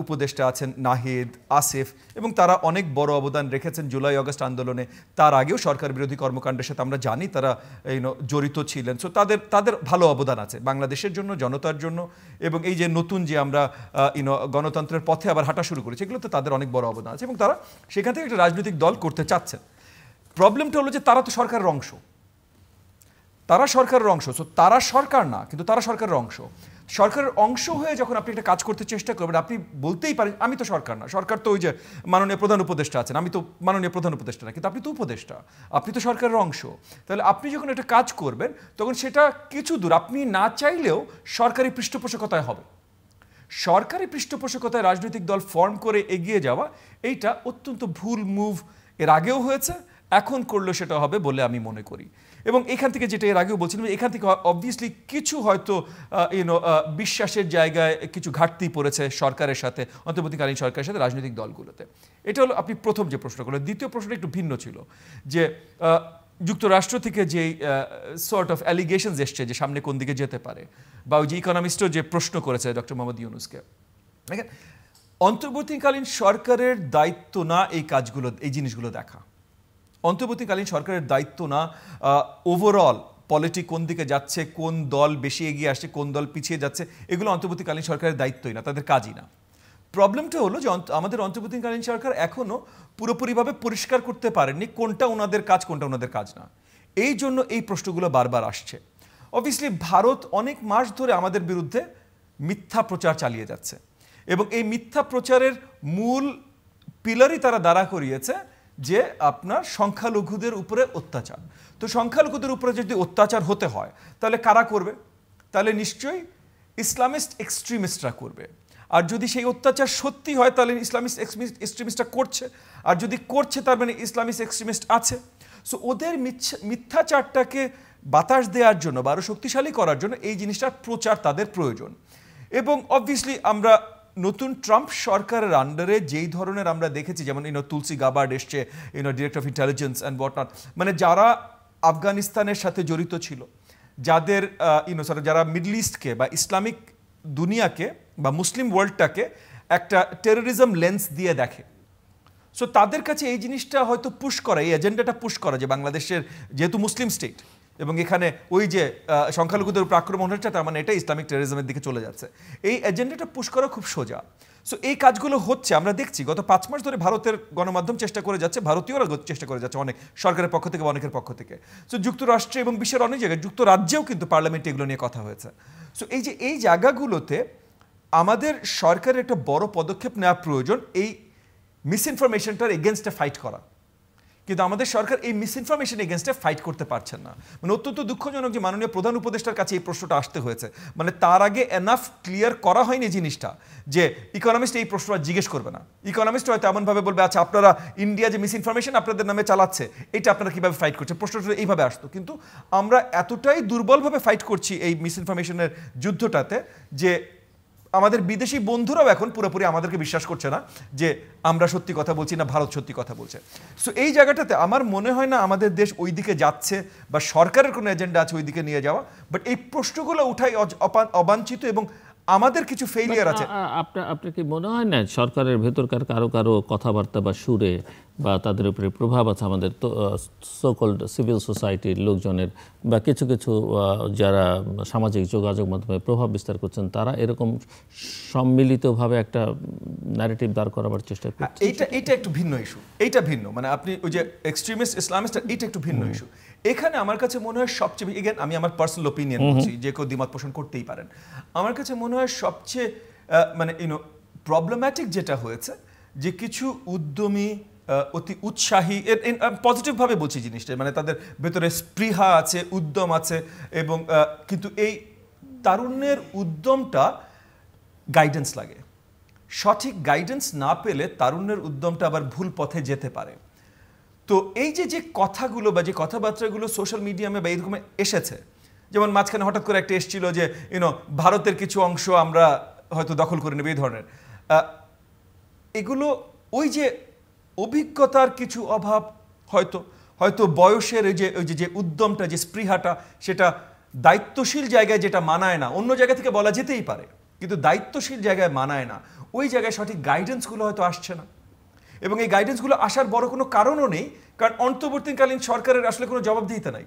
উপদেষ্টা আছেন নাহিদ, আসিফ, এবং তারা অনেক বড় অবদান রেখেছেন জুলাই আগস্ট আন্দোলনে। তার আগেও সরকার বিরোধী কর্মকাণ্ডের সাথে আমরা জানি তারা জড়িত ছিলেন। সো তাদের ভালো অবদান আছে বাংলাদেশের জন্য, জনতার জন্য, এবং এই যে নতুন যে আমরা গণতন্ত্রের পথে আবার হাঁটা শুরু করেছি, এগুলোতে তাদের অনেক বড় অবদান আছে এবং তারা সেখান থেকে একটা রাজনৈতিক দল করতে চাচ্ছেন। প্রবলেমটা হলো যে তারা তো সরকারের অংশ, তারা সরকারের অংশ। সো তারা সরকার না, কিন্তু তারা সরকারের অংশ। সরকারের অংশ হয়ে যখন আপনি একটা কাজ করতে চেষ্টা করবেন, আপনি বলতেই পারেন আমি তো সরকার না, সরকার তো ওই যে মাননীয় প্রধান উপদেষ্টা আছেন, আমি তো মাননীয় প্রধান উপদেষ্টা না, কিন্তু আপনি তো উপদেষ্টা, আপনি তো সরকারের অংশ। তাহলে আপনি যখন একটা কাজ করবেন তখন সেটা কিছু দূর আপনি না চাইলেও সরকারি পৃষ্ঠপোষকতায় হবে। সরকারি পৃষ্ঠপোষকতায় রাজনৈতিক দল ফর্ম করে এগিয়ে যাওয়া, এইটা অত্যন্ত ভুল মুভ এর আগেও হয়েছে, এখন করলেও সেটা হবে বলে আমি মনে করি। এবং এখান থেকে যেটা এর আগেও বলছিলাম, এখান থেকে অবভিয়াসলি কিছু হয়তো বিশ্বাসের জায়গায় কিছু ঘাটতি পড়েছে সরকারের সাথে, অন্তর্বর্তীকালীন সরকারের সাথে রাজনৈতিক দলগুলোতে। এটা হলো আপনি প্রথম যে প্রশ্ন করলেন। দ্বিতীয় প্রশ্নটা একটু ভিন্ন ছিল, যে যুক্তরাষ্ট্র থেকে যে সর্ট অফ অ্যালিগেশনস এসছে যে সামনে কোন দিকে যেতে পারে, বা ওই যে ইকোনমিস্টও যে প্রশ্ন করেছে ডক্টর মোহাম্মদ ইউনূসকে। দেখেন, অন্তর্বর্তীকালীন সরকারের দায়িত্ব না এই কাজগুলো, এই জিনিসগুলো দেখা। অন্তর্বর্তীকালীন সরকারের দায়িত্ব না ওভারঅল পলিটিক কোন দিকে যাচ্ছে, কোন দল বেশি এগিয়ে আসছে, কোন দল পিছিয়ে যাচ্ছে, এগুলো অন্তর্বর্তীকালীন সরকারের দায়িত্বই না, তাদের কাজই না। প্রবলেমটা হলো যে আমাদের অন্তর্বর্তীকালীন সরকার এখনও পুরোপুরিভাবে পরিষ্কার করতে পারেননি কোনটা ওনাদের কাজ, কোনটা ওনাদের কাজ না। এই জন্য এই প্রশ্নগুলো বারবার আসছে। অবভিয়াসলি ভারত অনেক মাস ধরে আমাদের বিরুদ্ধে মিথ্যা প্রচার চালিয়ে যাচ্ছে, এবং এই মিথ্যা প্রচারের মূল পিলারই তারা দাঁড়া করিয়েছে যে আপনার সংখ্যালঘুদের উপরে অত্যাচার। তো সংখ্যালঘুদের উপরে যদি অত্যাচার হতে হয় তাহলে কারা করবে? তাহলে নিশ্চয়ই ইসলামিস্ট এক্সট্রিমিস্টরা করবে। আর যদি সেই অত্যাচার সত্যি হয় তাহলে ইসলামিস্ট এক্সট্রিমিস্টরা করছে, আর যদি করছে তার মানে ইসলামিস্ট এক্সট্রিমিস্ট আছে। সো ওদের মিথ্যাচারটাকে বাতাস দেওয়ার জন্য বা আরও শক্তিশালী করার জন্য এই জিনিসটার প্রচার তাদের প্রয়োজন। এবং অবভিয়াসলি আমরা নতুন ট্রাম্প সরকারের আন্ডারে যেই ধরনের আমরা দেখেছি, যেমন তুলসি গাবার্ড এসছে, director of intelligence and what not, মানে যারা আফগানিস্তানের সাথে জড়িত ছিল, যাদের যারা মিডল ইস্টকে বা ইসলামিক দুনিয়াকে বা মুসলিম ওয়ার্ল্ডটাকে একটা টেরোরিজম লেন্স দিয়ে দেখে। সো তাদের কাছে এই জিনিসটা হয়তো পুশ করা, এই এজেন্ডাটা পুশ করা, যে বাংলাদেশের যেহেতু মুসলিম স্টেট এবং এখানে ওই যে সংখ্যালঘুদের উপর আক্রমণ হচ্ছে, তার মানে এটা ইসলামিক টেরোরিজমের দিকে চলে যাচ্ছে, এই এজেন্ডাটা পুশ করা খুব সোজা। সো এই কাজগুলো হচ্ছে, আমরা দেখছি গত 5 মাস ধরে ভারতের গণমাধ্যম চেষ্টা করে যাচ্ছে, ভারতীয়রা চেষ্টা করে যাচ্ছে, অনেক সরকারের পক্ষ থেকে, অনেকের পক্ষ থেকে। সো যুক্তরাষ্ট্রে এবং বিশ্বের অনেক জায়গায়, যুক্তরাজ্যেও কিন্তু পার্লামেন্টে এগুলো নিয়ে কথা হয়েছে। সো এই জায়গাগুলোতে আমাদের সরকারের একটা বড় পদক্ষেপ নেওয়া প্রয়োজন, এই মিসইনফরমেশনটার এগেনস্টে ফাইট করা। কিন্তু আমাদের সরকার এই মিসইনফরমেশন এগেনস্টে ফাইট করতে পারছেন না। মানে অত্যন্ত দুঃখজনক যে মাননীয় প্রধান উপদেষ্টার কাছে এই প্রশ্নটা আসতে হয়েছে, মানে তার আগে এনাফ ক্লিয়ার করা হয়নি জিনিসটা, যে ইকোনমিস্ট এই প্রশ্নটা জিজ্ঞেস করবে না। ইকোনমিস্ট হয়তো এমনভাবে বলবে, আচ্ছা আপনারা ইন্ডিয়া যে মিসইনফরমেশন আপনাদের নামে চালাচ্ছে, এটা আপনারা কীভাবে ফাইট করছে, প্রশ্নটা এইভাবে আসতো। কিন্তু আমরা এতটাই দুর্বলভাবে ফাইট করছি এই মিসইনফরমেশনের যুদ্ধটাতে, যে আমাদের বিদেশি বন্ধুরাও এখন পুরোপুরি আমাদেরকে বিশ্বাস করছে না যে আমরা সত্যি কথা বলছি না ভারত সত্যি কথা বলছে। সো এই জায়গাটাতে আমার মনে হয় না আমাদের দেশ ওই দিকে যাচ্ছে বা সরকারের কোনো এজেন্ডা আছে ওই দিকে নিয়ে যাওয়া, বাট এই প্রশ্নগুলো উঠাই অবাঞ্ছিত এবং আমাদের কিছু ফেইলিয়ার আছে। আপনার কি মনে হয় না সরকারের ভেতরকার কারো কথাবার্তা বা সুরে বা তাদের উপরে প্রভাব আছে আমাদের সো-কল্ড সিভিল সোসাইটির লোকজনের বা কিছু যারা সামাজিক যোগাযোগ মাধ্যমে প্রভাব বিস্তার করছেন, তারা এরকম সম্মিলিতভাবে একটা ন্যারেটিভ দাঁড় করাবার চেষ্টা করছে? এইটা একটু ভিন্ন ইস্যু, এইটা ভিন্ন, মানে আপনি ওই যে এক্সট্রিমিস্ট ইসলামিস্ট, এইটা একটু ভিন্ন ইস্যু। এখানে আমার কাছে মনে হয় সবচেয়ে, এগেন আমি আমার পার্সোনাল ওপিনিয়ন বলছি, যে কেউ দ্বিমত পোষণ করতেই পারেন, আমার কাছে মনে হয় সবচেয়ে মানে প্রবলেম্যাটিক যেটা হয়েছে, যে কিছু উদ্যমী অতি উৎসাহী, পজিটিভভাবে বলছি জিনিসটা, মানে তাদের ভেতরে স্পৃহা আছে, উদ্যম আছে, এবং কিন্তু এই তারুণ্যের উদ্যমটা গাইডেন্স লাগে। সঠিক গাইডেন্স না পেলে তারুণ্যের উদ্যমটা আবার ভুল পথে যেতে পারে। তো এই যে কথাগুলো বা যে কথাবার্তাগুলো সোশ্যাল মিডিয়ামে বা এরকম এসেছে, যেমন মাঝখানে হঠাৎ করে একটা এসেছিল যে ভারতের কিছু অংশ আমরা হয়তো দখল করে নেব, এই ধরনের, এগুলো ওই যে অভিজ্ঞতার কিছু অভাব, হয়তো বয়সের ওই যে উদ্যমটা, যে স্পৃহাটা, সেটা দায়িত্বশীল জায়গায় যেটা মানায় না, অন্য জায়গা থেকে বলা যেতেই পারে, কিন্তু দায়িত্বশীল জায়গায় মানায় না, ওই জায়গায় সঠিক গাইডেন্সগুলো হয়তো আসছে না। এবং এই গাইডেন্সগুলো আসার বড় কোনো কারণও নেই, কারণ অন্তর্বর্তীকালীন সরকারের আসলে কোনো জবাবদিহিতা নাই।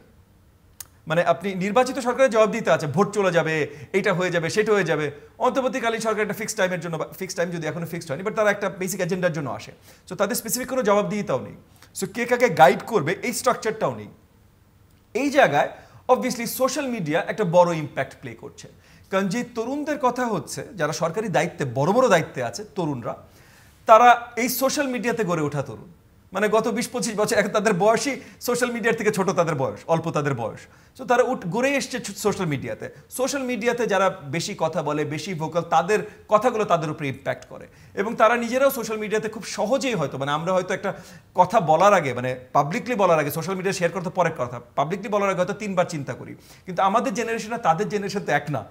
মানে আপনি নির্বাচিত সরকারের জবাবদিহিতা আছে, ভোট চলে যাবে, এটা হয়ে যাবে, সেটা হয়ে যাবে। অন্তর্বর্তীকালীন সরকার একটা ফিক্সড টাইমের জন্য, ফিক্সড টাইম যদি এখনো ফিক্সড হয়নি, বাট তারা একটা বেসিক এজেন্ডার জন্য আসে। সো তাদের স্পেসিফিক কোনো জবাবদিহিতাও নেই। সো কে কাকে গাইড করবে এই স্ট্রাকচারটাও নেই। এই জায়গায় অবভিয়াসলি সোশ্যাল মিডিয়া একটা বড় ইম্প্যাক্ট প্লে করছে, কারণ যে তরুণদের কথা হচ্ছে, যারা সরকারি দায়িত্বে বড় বড় দায়িত্বে আছে তরুণরা, তারা এই সোশ্যাল মিডিয়াতে গড়ে ওঠা তরুণ। মানে গত 20-25 বছর এখন তাদের বয়সই সোশ্যাল মিডিয়ার থেকে ছোট, তাদের বয়স অল্প, তাদের বয়স। সো তারা গড়ে এসছে সোশ্যাল মিডিয়াতে। সোশ্যাল মিডিয়াতে যারা বেশি কথা বলে, বেশি ভোকাল, তাদের কথাগুলো তাদের উপরে ইম্প্যাক্ট করে। এবং তারা নিজেরাও সোশ্যাল মিডিয়াতে খুব সহজেই হয়তো, মানে আমরা হয়তো একটা কথা বলার আগে, মানে পাবলিকলি বলার আগে, সোশ্যাল মিডিয়া শেয়ার করতে পরের কথা, পাবলিকলি বলার আগে হয়তো 3 বার চিন্তা করি। কিন্তু আমাদের জেনারেশন আর তাদের জেনারেশন তো এক না।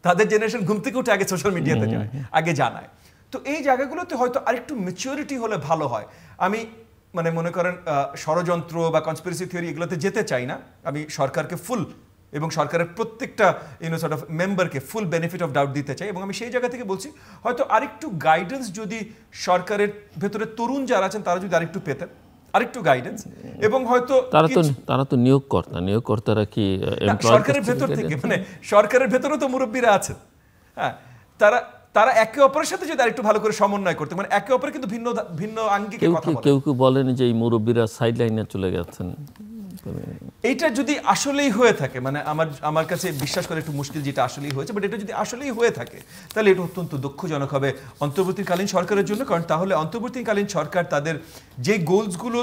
তাদের জেনারেশন ঘুম থেকে উঠে আগে সোশ্যাল মিডিয়াতে যায়, আগে জানায়। তো এই জায়গাগুলোতে হয়তো আরেকটু ম্যাচিউরিটি হলে ভালো হয়। আমি মানে মনে করেন ষড়যন্ত্র বা কনস্পিরেসি থিওরি এগুলোতে যেতে চাই না। আমি সরকারকে ফুল এবং সরকারের প্রত্যেকটা সর্ট অফ মেম্বারকে ফুল বেনিফিট অফ ডাউট দিতে চাই। এবং আমি সেই জায়গা থেকে বলছি, হয়তো আরেকটু গাইডেন্স যদি সরকারের ভেতরে তরুণ যারা আছেন তারা যদি আরেকটু পেতেন, আরেকটু গাইডেন্স, এবং হয়তো তারা তো নিয়োগকর্তারা কি সরকারের ভেতর থেকে, মানে সরকারের ভেতরেও তো মুরব্বীরা আছেন, হ্যাঁ, তারা একে অপরের সাথে যদি আরেকটু ভালো করে সমন্বয় করতে, মানে একে অপরের কিন্তু ভিন্ন ভিন্ন আঙ্গিকে কথা বলে। কেউ বলেন যে এই মুরব্বীরা সাইড লাইনে চলে গেছেন। এইটা যদি আসলেই হয়ে থাকে, মানে আমার কাছে বিশ্বাস করে একটু মুশকিল যেটা আসলেই হয়েছে, বাট এটা যদি আসলেই হয়ে থাকে তাহলে এটা অত্যন্ত দুঃখজনক হবে অন্তর্বর্তীকালীন সরকারের জন্য। কারণ তাহলে অন্তর্বর্তীকালীন সরকার তাদের যে গোলসগুলো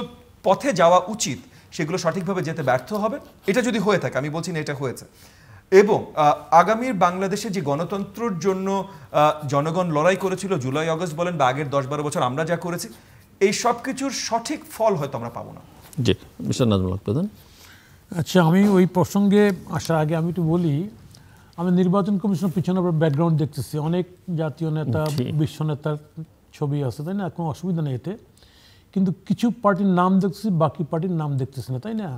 পথে যাওয়া উচিত সেগুলো সঠিকভাবে যেতে ব্যর্থ হবে। এটা যদি হয়ে থাকে, আমি বলছি না এটা হয়েছে। এবং আগামীর বাংলাদেশে যে গণতন্ত্রের জন্য জনগণ লড়াই করেছিল, জুলাই আগস্ট বলেন বা আগের 10-12 বছর আমরা যা করেছি, এই সব কিছুর সঠিক ফল হয়তো আমরা পাবো না। জি, মিস্টার নাজমুল হক প্রধান। আচ্ছা, আমি ওই প্রসঙ্গে আসার আগে আমি একটু বলি, আমি নির্বাচন কমিশনের পিছনে ব্যাকগ্রাউন্ড দেখতেছি, অনেক জাতীয় নেতা, বিশ্ব নেতার ছবি আছে, তাই না? কোনো অসুবিধা নেই এতে। কিন্তু কিছু পার্টির নাম দেখতেছি, বাকি পার্টির নাম দেখতেছি না, তাই না?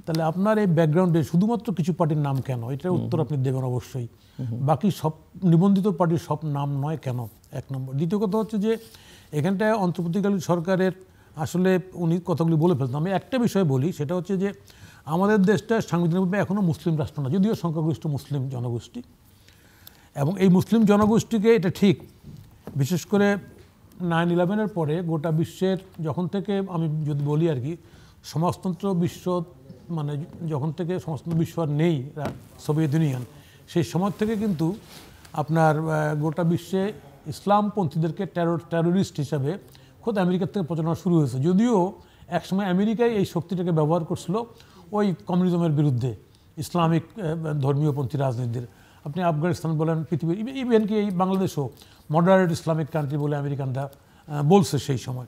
তাহলে আপনার এই ব্যাকগ্রাউন্ডে শুধুমাত্র কিছু পার্টির নাম কেন? এটার উত্তর আপনি দেবেন অবশ্যই। বাকি সব নিবন্ধিত পার্টির সব নাম নয় কেন? এক নম্বর। দ্বিতীয় কথা হচ্ছে যে এখানটায় অন্তর্বর্তীকালীন সরকারের আসলে উনি কথাগুলি বলে ফেলতেন। আমি একটা বিষয় বলি, সেটা হচ্ছে যে আমাদের দেশটা সাংবিধানিকভাবে এখনও মুসলিম রাষ্ট্র না, যদিও সংখ্যাগরিষ্ঠ মুসলিম জনগোষ্ঠী। এবং এই মুসলিম জনগোষ্ঠীকে, এটা ঠিক, বিশেষ করে 9/11-এর পরে গোটা বিশ্বের যখন থেকে, আমি যদি বলি আর কি, সমাজতন্ত্র বিশ্ব, মানে যখন থেকে সমাজতন্ত্র বিশ্ব আর নেই, সোভিয়েত ইউনিয়ন, সেই সময় থেকে কিন্তু আপনার গোটা বিশ্বে ইসলামপন্থীদেরকে টেরোরিস্ট হিসাবে খোদ আমেরিকার থেকে প্রচারণা শুরু হয়েছে। যদিও একসময় আমেরিকায় এই শক্তিটাকে ব্যবহার করছিল ওই কমিউনিজমের বিরুদ্ধে, ইসলামিক ধর্মীয়পন্থী রাজনীতির। আপনি আফগানিস্তান বলেন, পৃথিবীর ইভেন কি এই বাংলাদেশও মডারেট ইসলামিক কান্ট্রি বলে আমেরিকানরা বলছে সেই সময়।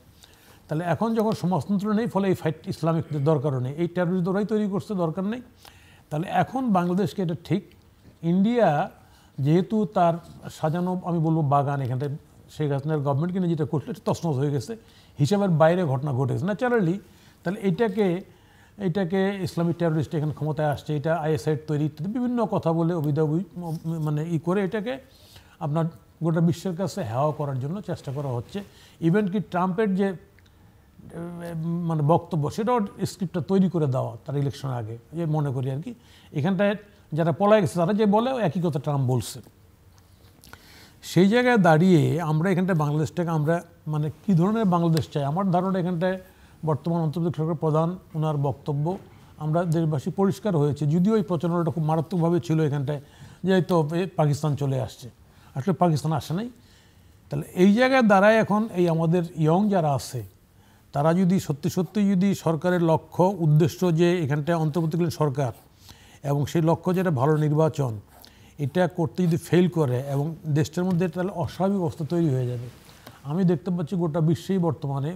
তাহলে এখন যখন সমাজতন্ত্র নেই, ফলে এই ফাইট ইসলামিকদের দরকারও নেই, এই টেরোরিস্ট ওরাই তৈরি করছে, দরকার নেই। তাহলে এখন বাংলাদেশকে, এটা ঠিক, ইন্ডিয়া যেহেতু তার সাজানো, আমি বলবো বাগান, এখানটায় শেখ হাসিনার গভর্নমেন্ট কিনে যেটা করছে এটা তছনছ হয়ে গেছে, হিসাবের বাইরে ঘটনা ঘটেছে ন্যাচারালি। তাহলে এইটাকে ইসলামিক টেরোরিস্ট এখানে ক্ষমতায় আসছে, এটা আইএসআইড তৈরি ইত্যাদি বিভিন্ন কথা বলে মানে করে এটাকে আপনার গোটা বিশ্বের কাছে হেওয়া করার জন্য চেষ্টা করা হচ্ছে। ইভেন কি ট্রাম্পের যে মানে বক্তব্য, সেটাও স্ক্রিপ্টটা তৈরি করে দেওয়া তার ইলেকশনের আগে, যে মনে করি আর কি, এখানটায় যারা পলায় গেছে তারা যে বলে একই কথা ট্রাম্প বলছে। সেই জায়গায় দাঁড়িয়ে আমরা এখানটায় বাংলাদেশটাকে আমরা মানে কী ধরনের বাংলাদেশ চাই, আমার ধারণা এখানটায় বর্তমান অন্তর্বর্তী সরকার প্রধান ওনার বক্তব্য আমরা দেশবাসী পরিষ্কার হয়েছে। যদিও এই প্রচারণাটা খুব মারাত্মকভাবে ছিল এখানটায়, যেহেতু পাকিস্তান চলে আসছে, আসলে পাকিস্তান আসে নাই। তাহলে এই জায়গায় দাঁড়ায় এখন এই আমাদের ইয়ং যারা আছে, তারা যদি সত্যি সত্যি যদি সরকারের লক্ষ্য উদ্দেশ্য যে এখানটায় অন্তর্বর্তীকালীন সরকার এবং সেই লক্ষ্য যেটা ভালো নির্বাচন, এটা করতে যদি ফেল করে এবং দেশটার মধ্যে তাহলে অস্বাভাবিক অবস্থা তৈরি হয়ে যাবে। আমি দেখতে পাচ্ছি গোটা বিশ্বেই বর্তমানে,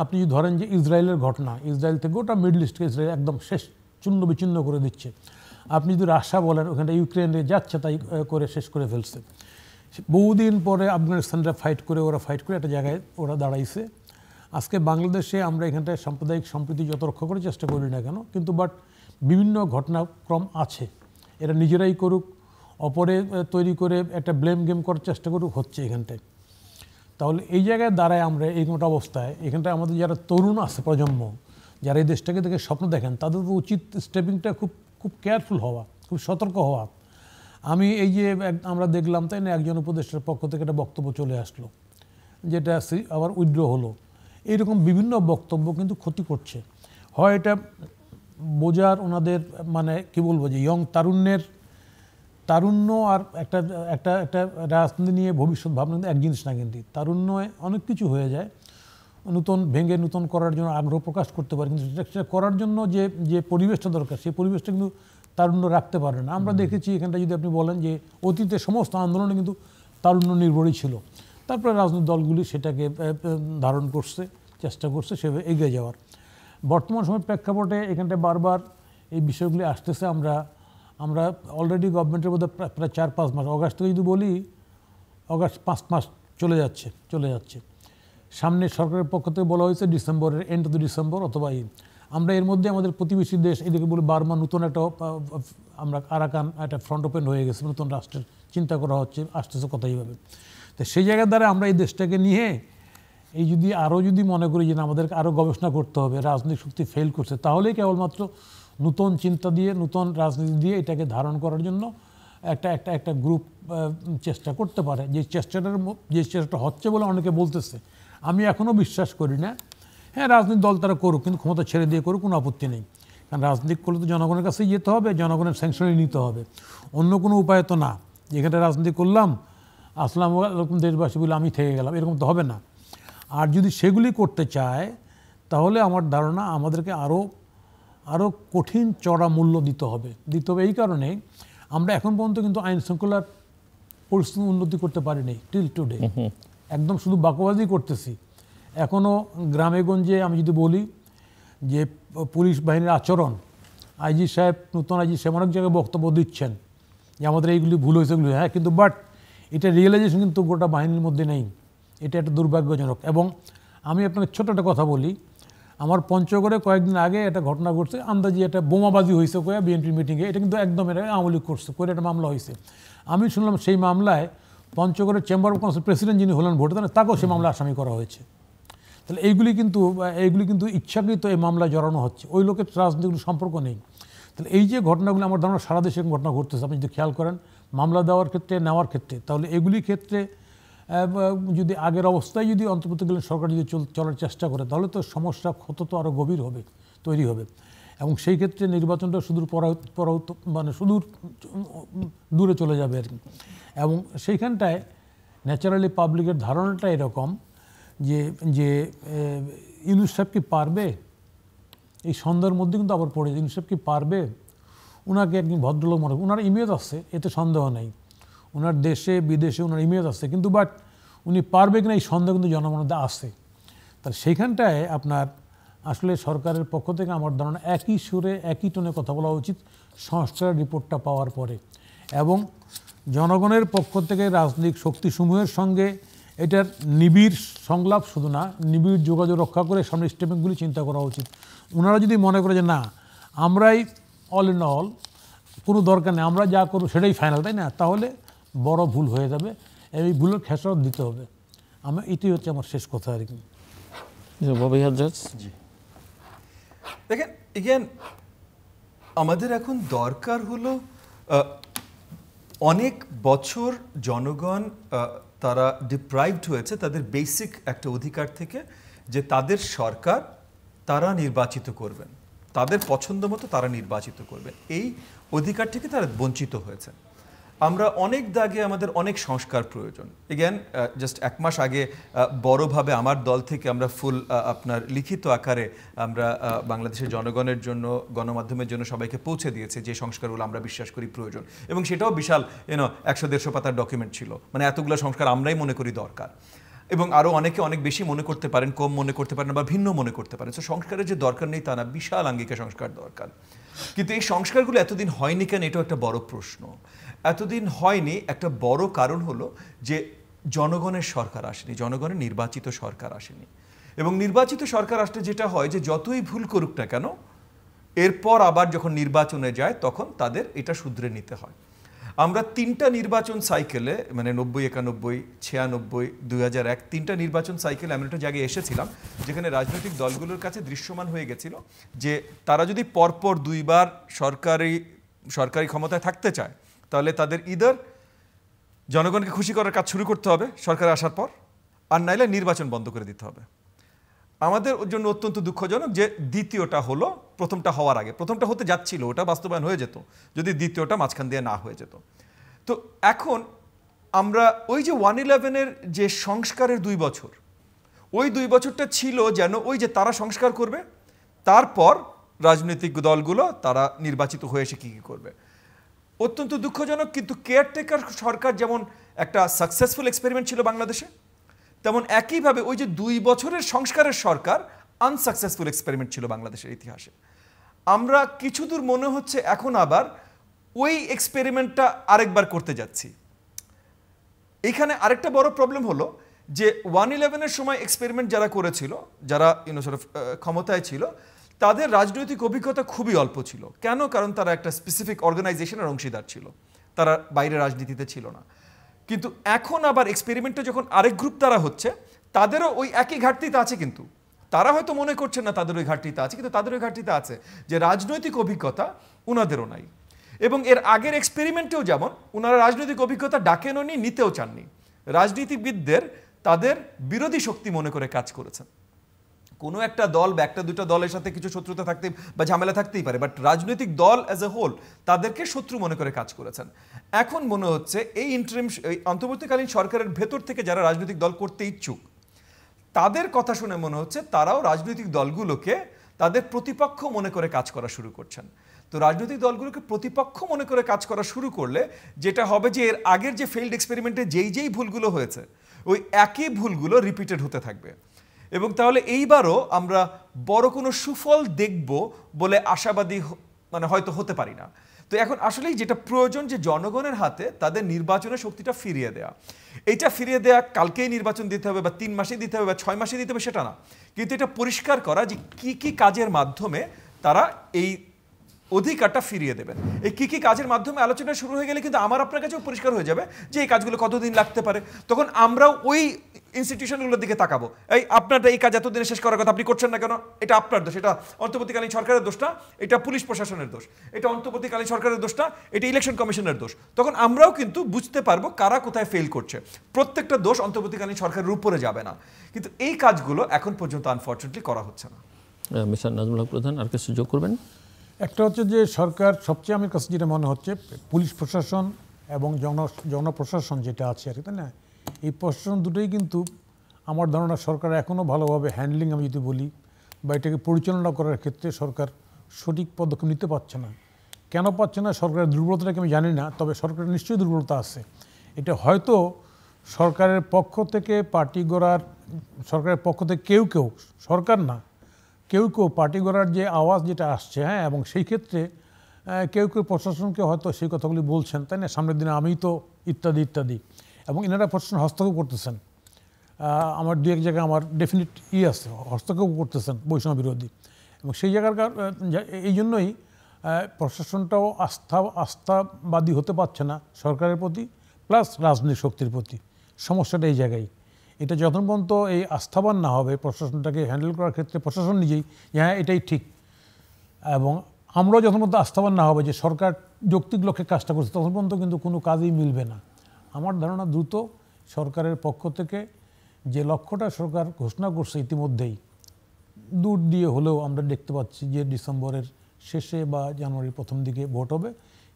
আপনি যদি ধরেন যে ইসরায়েলের ঘটনা, ইসরায়েল থেকে গোটা মিডল ইস্টকে ইসরায়েল একদম শেষ চূর্ণ বিচ্ছিন্ন করে দিচ্ছে। আপনি যদি রাশিয়া বলেন, ওখানে ইউক্রেনে যাচ্ছে তাই করে শেষ করে ফেলছে। বহুদিন পরে আফগানিস্তানরা ফাইট করে একটা জায়গায় ওরা দাঁড়াইছে। আজকে বাংলাদেশে আমরা এখানটায় সাম্প্রদায়িক সম্প্রীতি যত রক্ষা করার চেষ্টা করি না কেন, কিন্তু বাট বিভিন্ন ঘটনাক্রম আছে। এরা নিজেরাই করুক, অপরে তৈরি করে একটা ব্লেম গেম করার চেষ্টা করুক, হচ্ছে এখানটায়। তাহলে এই জায়গায় দাঁড়ায় আমরা এইরকম অবস্থায়, এখানটায় আমাদের যারা তরুণ আছে প্রজন্ম, যারা এই দেশটাকে দেখে স্বপ্ন দেখেন, তাদের তো উচিত স্টেপিংটা খুব খুব কেয়ারফুল হওয়া, খুব সতর্ক হওয়া। আমি এই যে আমরা দেখলাম, তাই না, একজন উপদেষ্টার পক্ষ থেকে একটা বক্তব্য চলে আসলো, যেটা আবার উইথড্র হলো। এইরকম বিভিন্ন বক্তব্য কিন্তু ক্ষতি করছে। হয় এটা বোঝার ওনাদের মানে কি বলবো, যে তারুণ্য আর একটা একটা একটা রাজনীতি নিয়ে ভবিষ্যৎ ভাবনা কিন্তু এক জিনিস না। কিন্তু তারুণ্য অনেক কিছু হয়ে যায়, নূতন করার জন্য আগ্রহ প্রকাশ করতে পারে, কিন্তু সেটা করার জন্য যে পরিবেশটা দরকার, সেই পরিবেশটা কিন্তু তারুণ্য রাখতে পারে না। আমরা দেখেছি এখানটা যদি আপনি বলেন যে অতীতে সমস্ত আন্দোলনে কিন্তু তারুণ্য নির্ভরই ছিল। তারপরে রাজনৈতিক দলগুলি সেটাকে ধারণ করছে, চেষ্টা করছে সেভাবে এগিয়ে যাওয়ার। বর্তমান সময়ের প্রেক্ষাপটে এখানটায় বারবার এই বিষয়গুলি আসতেছে। আমরা অলরেডি গভর্নমেন্টের মধ্যে প্রায় 4-5 মাস, অগাস্ট থেকে যদি বলি, অগাস্ট 5 মাস চলে যাচ্ছে। সামনে সরকারের পক্ষ থেকে বলা হয়েছে ডিসেম্বরের এন্ড অফ ডিসেম্বর অথবা আমরা এর মধ্যে আমাদের প্রতিবেশী দেশ এদিকে বলি বার্মা, নতুন একটা আমরা আরাকান একটা ফ্রন্ট ওপেন হয়ে গেছে, নতুন রাষ্ট্রের চিন্তা করা হচ্ছে, আসতেছে কথা এইভাবে। তো সেই জায়গার দ্বারা আমরা এই দেশটাকে নিয়ে যদি মনে করি যে আমাদেরকে আরও গবেষণা করতে হবে, রাজনৈতিক শক্তি ফেল করছে, তাহলেই কেবলমাত্র নতুন চিন্তা দিয়ে, নতুন রাজনীতি দিয়ে এটাকে ধারণ করার জন্য একটা গ্রুপ চেষ্টা করতে পারে। যে চেষ্টাটা হচ্ছে বলে অনেকে বলতেছে, আমি এখনও বিশ্বাস করি না। হ্যাঁ, রাজনৈতিক দল তারা করুক, কিন্তু ক্ষমতা ছেড়ে দিয়ে করুক, কোনো আপত্তি নেই। কারণ রাজনীতি করলে তো জনগণের কাছেই যেতে হবে, জনগণের স্যাংশনে নিতে হবে, অন্য কোনো উপায় তো না। যেখানে রাজনীতি করলাম, আসলাম এরকম দেশবাসী বলে আমি থেকে গেলাম, এরকম তো হবে না। আর যদি সেগুলি করতে চায়, তাহলে আমার ধারণা আমাদেরকে আরও কঠিন চড়া মূল্য দিতে হবে। এই কারণে আমরা এখন পর্যন্ত কিন্তু আইন শৃঙ্খলার পরিস্থিতি উন্নতি করতে পারিনি টিল টুডে। একদম শুধু বাকবাজি করতেছি। এখনও গ্রামে গঞ্জে আমি যদি বলি যে পুলিশ বাহিনীর আচরণ, নতুন আইজি সাহেব অনেক জায়গায় বক্তব্য দিচ্ছেন যে আমাদের এইগুলি ভুল হয়েছে, হ্যাঁ, কিন্তু বাট এটা রিয়েলাইজেশন কিন্তু গোটা বাহিনীর মধ্যে নেই। এটা একটা দুর্ভাগ্যজনক। এবং আমি আপনাকে ছোট একটা কথা বলি, আমার পঞ্চগড়ে কয়েকদিন আগে একটা ঘটনা ঘটছে, আন্দাজি একটা বোমাবাজি হয়েছে বিএনপি মিটিংয়ে। এটা কিন্তু একদম আওয়ামী লীগ করছে, করে একটা মামলা হয়েছে। আমি শুনলাম সেই মামলায় পঞ্চগড়ের চেম্বার অফ কমার্সের প্রেসিডেন্ট যিনি হলেন ভোটে, তাকেও সেই মামলা আসামি করা হয়েছে। তাহলে এইগুলি কিন্তু ইচ্ছাকৃত এই মামলায় জড়ানো হচ্ছে, ওই লোকের রাজনীতিগুলো সম্পর্ক নেই। তাহলে এই যে ঘটনাগুলো আমার ধারণা সারা দেশে ঘটনা ঘটতেছে, আপনি যদি খেয়াল করেন মামলা নেওয়ার ক্ষেত্রে, তাহলে এগুলির ক্ষেত্রে যদি আগের অবস্থায় যদি অন্তর্বর্তীকালীন সরকার যদি চলার চেষ্টা করে, তাহলে তো সমস্যা ক্ষত তো আরও গভীর তৈরি হবে। এবং সেই ক্ষেত্রে নির্বাচনটা সুদূর দূরে চলে যাবে আর কি। এবং সেইখানটায় ন্যাচারালি পাবলিকের ধারণাটা এরকম যে ইউনূস সাহেব কি পারবে, এই সন্দেহের মধ্যে কিন্তু আবার পড়ে, ইউনূস সাহেব কি পারবে, ওনাকে একদিন ভদ্রলোক মনে, ওনার ইমেজ আছে, এতে সন্দেহ নেই, ওনার দেশে বিদেশে ওনার ইমেজ আছে, কিন্তু বাট উনি পারবে কিনা এই সন্দেহ কিন্তু জনমনে আছে। তাহলে সেইখানটায় আপনার আসলে সরকারের পক্ষ থেকে আমার ধারণা একই সুরে একই টোনে কথা বলা উচিত সংস্কারের রিপোর্টটা পাওয়ার পরে, এবং জনগণের পক্ষ থেকে রাজনৈতিক শক্তিসমূহের সঙ্গে এটার নিবিড় সংলাপ, শুধু না, নিবিড় যোগাযোগ রক্ষা করে সামনে স্টেপগুলি চিন্তা করা উচিত। ওনারা যদি মনে করে যে না, আমরাই অল ইন অল, কোনো দরকার নেই, আমরা যা করবো সেটাই ফাইনাল, তাই না, তাহলে বড় ভুল হয়ে যাবে। এই ভুলের খেসারত দিতে হবে। এটাই হচ্ছে আমার শেষ কথা আর কি। দেখেন, এগেন আমাদের এখন দরকার হলো, অনেক বছর জনগণ তারা ডিপ্রাইভড হয়েছে তাদের বেসিক একটা অধিকার থেকে, যে তাদের সরকার তারা নির্বাচিত করবেন, তাদের পছন্দ মতো তারা নির্বাচিত করবেন, এই অধিকার থেকে তারা বঞ্চিত হয়েছে। আমরা অনেক দাগে আমাদের অনেক সংস্কার প্রয়োজন। এগেন জাস্ট 1 মাস আগে বড়ভাবে আমার দল থেকে আমরা ফুল আপনার লিখিত আকারে আমরা বাংলাদেশের জনগণের জন্য, গণমাধ্যমের জন্য সবাইকে পৌঁছে দিয়েছে যে সংস্কারগুলো আমরা বিশ্বাস করি প্রয়োজন, এবং সেটাও বিশাল 100-150 পাতার ডকুমেন্ট ছিল। মানে এতগুলো সংস্কার আমরাই মনে করি দরকার, এবং আরও অনেকে অনেক বেশি মনে করতে পারেন, কম মনে করতে পারেন, বা ভিন্ন মনে করতে পারেন। সো সংস্কারের যে দরকার নেই তা না, বিশাল আঙ্গিকে সংস্কার দরকার। কিন্তু এই সংস্কারগুলো এতদিন হয়নি কেন, এটাও একটা বড় প্রশ্ন। এতদিন হয়নি, একটা বড় কারণ হলো যে জনগণের সরকার আসেনি, জনগণের নির্বাচিত সরকার আসেনি। এবং নির্বাচিত সরকার আসলে যেটা হয় যে যতই ভুল করুক না কেন, এরপর আবার যখন নির্বাচনে যায় তখন তাদের এটা শুধরে নিতে হয়। আমরা 3টা নির্বাচন সাইকেলে, মানে 90, 91, 96, 2001, 3টা নির্বাচন সাইকেলে এমন একটা জায়গায় এসেছিলাম যেখানে রাজনৈতিক দলগুলোর কাছে দৃশ্যমান হয়ে গেছিল যে তারা যদি পরপর 2বার সরকারি ক্ষমতায় থাকতে চায় তাহলে তাদের ইদার জনগণকে খুশি করার কাজ শুরু করতে হবে সরকারে আসার পর, আর নাইলে নির্বাচন বন্ধ করে দিতে হবে। আমাদের জন্য অত্যন্ত দুঃখজনক যে দ্বিতীয়টা হলো প্রথমটা হওয়ার আগে। প্রথমটা হতে যাচ্ছিল, ওটা বাস্তবায়ন হয়ে যেত যদি দ্বিতীয়টা মাঝখান দিয়ে না হয়ে যেত। তো এখন আমরা ওই যে 111-এর যে সংস্কারের 2 বছর, ওই 2 বছরটা ছিল যেন ওই যে তারা সংস্কার করবে, তারপর রাজনৈতিক দলগুলো তারা নির্বাচিত হয়ে এসে কী কী করবে। অত্যন্ত দুঃখজনক, কিন্তু কেয়ারটেকার সরকার যেমন একটা সাকসেসফুল এক্সপেরিমেন্ট ছিল বাংলাদেশে, তেমন একইভাবে ওই যে 2 বছরের সংস্কারের সরকার আনসাকসেসফুল এক্সপেরিমেন্ট ছিল বাংলাদেশের ইতিহাসে। আমরা কিছু দূর মনে হচ্ছে এখন আবার ওই এক্সপেরিমেন্টটা আরেকবার করতে যাচ্ছি। এইখানে আরেকটা বড় প্রবলেম হলো যে 111-এর সময় এক্সপেরিমেন্ট যারা করেছিল, যারা ক্ষমতায় ছিল, তাদের রাজনৈতিক অভিজ্ঞতা খুবই অল্প ছিল। কেন? কারণ তারা একটা স্পেসিফিক অর্গানাইজেশনের অংশীদার ছিল, তারা বাইরে রাজনীতিতে ছিল না। কিন্তু এখন আবার এক্সপেরিমেন্টে যখন আরেক গ্রুপ তারা হচ্ছে, তাদেরও ওই একই ঘাটতিতে আছে, কিন্তু তারা হয়তো মনে করছেন না তাদের ওই ঘাটতিতে আছে, কিন্তু তাদের ওই ঘাটতিতে আছে যে রাজনৈতিক অভিজ্ঞতা উনাদেরও নাই। এবং এর আগের এক্সপেরিমেন্টেও যেমন উনারা রাজনৈতিক অভিজ্ঞতা ডাকেনও নি, নিতেও চাননি। রাজনীতিবিদদের তাদের বিরোধী শক্তি মনে করে কাজ করেছেন। কোনো একটা দল বা একটা দুটো দলের সাথে কিছু শত্রুতা থাকতে বা ঝামেলা থাকতেই পারে, বাট রাজনৈতিক দল অ্যাজ এ হোল তাদেরকে শত্রু মনে করে কাজ করেছেন। এখন মনে হচ্ছে এই অন্তর্বর্তীকালীন সরকারের ভেতর থেকে যারা রাজনৈতিক দল করতে ইচ্ছুক, তাদের কথা শুনে মনে হচ্ছে তারাও রাজনৈতিক দলগুলোকে তাদের প্রতিপক্ষ মনে করে কাজ করা শুরু করছেন। তো রাজনৈতিক দলগুলোকে প্রতিপক্ষ মনে করে কাজ করা শুরু করলে যেটা হবে যে এর আগের যে ফেইল্ড এক্সপেরিমেন্টে যেই ভুলগুলো হয়েছে, ওই একই ভুলগুলো রিপিটেড হতে থাকবে। এবং তাহলে এইবারও আমরা বড় কোনো সুফল দেখব বলে আশাবাদী মানে হয়তো হতে পারি না। তো এখন আসলেই যেটা প্রয়োজন যে জনগণের হাতে তাদের নির্বাচনের শক্তিটা ফিরিয়ে দেয়া। এইটা ফিরিয়ে দেয়া কালকেই নির্বাচন দিতে হবে বা 3 মাসে দিতে হবে বা 6 মাসে দিতে হবে সেটা না, কিন্তু এটা পরিষ্কার করা যে কি কি কাজের মাধ্যমে তারা এই অধিকারটা ফিরিয়ে দেবেন। এই কি কি কাজের মাধ্যমে আলোচনা শুরু হয়ে গেলে কিন্তু আমার আপনার কাছেও পরিষ্কার হয়ে যাবে যে এই কাজগুলো কতদিন লাগতে পারে। তখন আমরাও ওই ইনস্টিটিউশনগুলোর দিকে তাকাবো, এই আপনারটা এই কাজ এতদিনে শেষ করার কথা, আপনি করছেন না কেন? এটা আপনার দোষ, এটা অন্তর্বর্তীকালীন সরকারের দোষ না, এটা পুলিশ প্রশাসনের দোষ, এটা অন্তর্বর্তীকালীন সরকারের দোষ না, এটা ইলেকশন কমিশনের দোষ। তখন আমরাও কিন্তু বুঝতে পারবো কারা কোথায় ফেল করছে। প্রত্যেকটা দোষ অন্তর্বর্তীকালীন সরকারের উপরে যাবে না, কিন্তু এই কাজগুলো এখন পর্যন্ত আনফর্চুনেটলি করা হচ্ছে না। মিস্টার নাজমুল হক প্রধান, আর কিছু যোগ করবেন? একটা হচ্ছে যে সরকার সবচেয়ে আমার কাছে যেটা মনে হচ্ছে পুলিশ প্রশাসন এবং জনপ্রশাসন যেটা আছে আর কি, তাই না, এই প্রশাসন দুটোই কিন্তু আমার ধারণা সরকার এখনও ভালোভাবে হ্যান্ডলিং আমি যদি বলি বা এটাকে পরিচালনা করার ক্ষেত্রে সরকার সঠিক পদক্ষেপ নিতে পারছে না। কেন পারছে না, সরকারের দুর্বলতাটাকে আমি জানি না, তবে সরকারের নিশ্চয়ই দুর্বলতা আছে। এটা হয়তো সরকারের পক্ষ থেকে পার্টি গড়ার, সরকারের পক্ষ থেকে কেউ সরকার না, কেউ পার্টি গড়ার যে আওয়াজ যেটা আসছে, হ্যাঁ, এবং সেই ক্ষেত্রে কেউ প্রশাসনকে হয়তো সেই কথাগুলি বলছেন, তাই না, সামনের দিনে আমিই তো ইত্যাদি ইত্যাদি, এবং এনারা প্রশাসন হস্তক্ষেপ করতেছেন। আমার দু এক জায়গায় আমার ডেফিনিট আছে, হস্তক্ষেপ করতেছেন বৈষম্য বিরোধী, এবং সেই জায়গার এই জন্যই প্রশাসনটাও আস্থাবাদী হতে পারছে না সরকারের প্রতি, প্লাস রাজনৈতিক শক্তির প্রতি। সমস্যাটা এই জায়গায়। এটা যখন পর্যন্ত এই আস্থাবান না হবে প্রশাসনটাকে হ্যান্ডেল করার ক্ষেত্রে, প্রশাসন নিজেই হ্যাঁ এটাই ঠিক, এবং আমরাও যখন পর্যন্ত আস্থাবান না হবে যে সরকার যৌক্তিক লক্ষ্যে কাজটা করছে, তখন পর্যন্ত কিন্তু কোনো কাজই মিলবে না। আমার ধারণা দ্রুত সরকারের পক্ষ থেকে যে লক্ষ্যটা সরকার ঘোষণা করছে ইতিমধ্যেই, দূর দিয়ে হলেও আমরা দেখতে পাচ্ছি যে ডিসেম্বরের শেষে বা জানুয়ারির প্রথম দিকে ভোট হবে,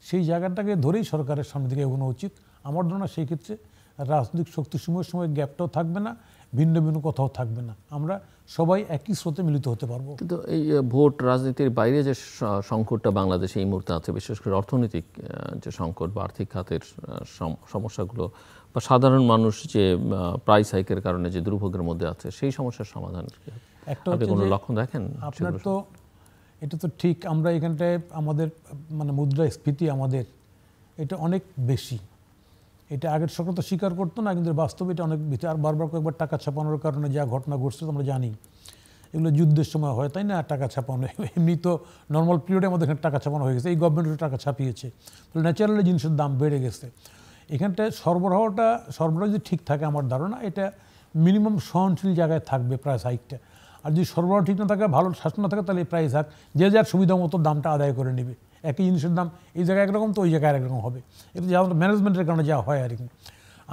সেই জায়গাটাকে ধরেই সরকারের সামনের দিকে এগোনো উচিত। আমার ধারণা সেই ক্ষেত্রে রাজনৈতিক শক্তিসমূহের সময় গ্যাপটাও থাকবে না, ভিন্ন ভিন্ন কথাও থাকবে না, আমরা সবাই একই স্রোতে মিলিত হতে পারবো। কিন্তু এই ভোট রাজনীতির বাইরে যে সংকটটা বাংলাদেশে এই মুহূর্তে আছে, বিশেষ করে অর্থনৈতিক যে সংকট বা আর্থিক খাতের সমস্যাগুলো, বা সাধারণ মানুষ যে প্রাইস হাইকের কারণে যে দুর্ভোগের মধ্যে আছে, সেই সমস্যার সমাধান একটা আপনি কোনো লক্ষণ দেখেন? আপনার তো এটা তো ঠিক, আমরা এখানটায় আমাদের মানে মুদ্রাস্ফীতি আমাদের এটা অনেক বেশি। এটা আগের সরকার তো স্বীকার করতো না, কিন্তু বাস্তবে এটা অনেক বেশি। আর বারবার কয়েকবার টাকা ছাপানোর কারণে যা ঘটনা ঘটছে আমরা জানি। এগুলো যুদ্ধের সময় হয়, তাই না? টাকা ছাপানো, এমনি তো নর্মাল পিরিয়ডে আমাদের এখানে টাকা ছাপানো হয়ে গেছে, এই গভর্নমেন্টও টাকা ছাপিয়েছে, ফলে ন্যাচারালি জিনিসের দাম বেড়ে গেছে। এখানটায় সরবরাহ যদি ঠিক থাকে, আমার ধারণা এটা মিনিমাম সহনশীল জায়গায় থাকবে প্রাইস হাইকটা। আর যদি সরবরাহ ঠিক না থাকে, ভালো শাসন না থাকে, তাহলে এই প্রাইস হাইক যে যার সুবিধা মতো দামটা আদায় করে নেবে। একই জিনিসের দাম এই জায়গায় একরকম, তো ওই জায়গায় একরকম হবে। এটা যা ম্যানেজমেন্টের কারণে যা হয় আর কি।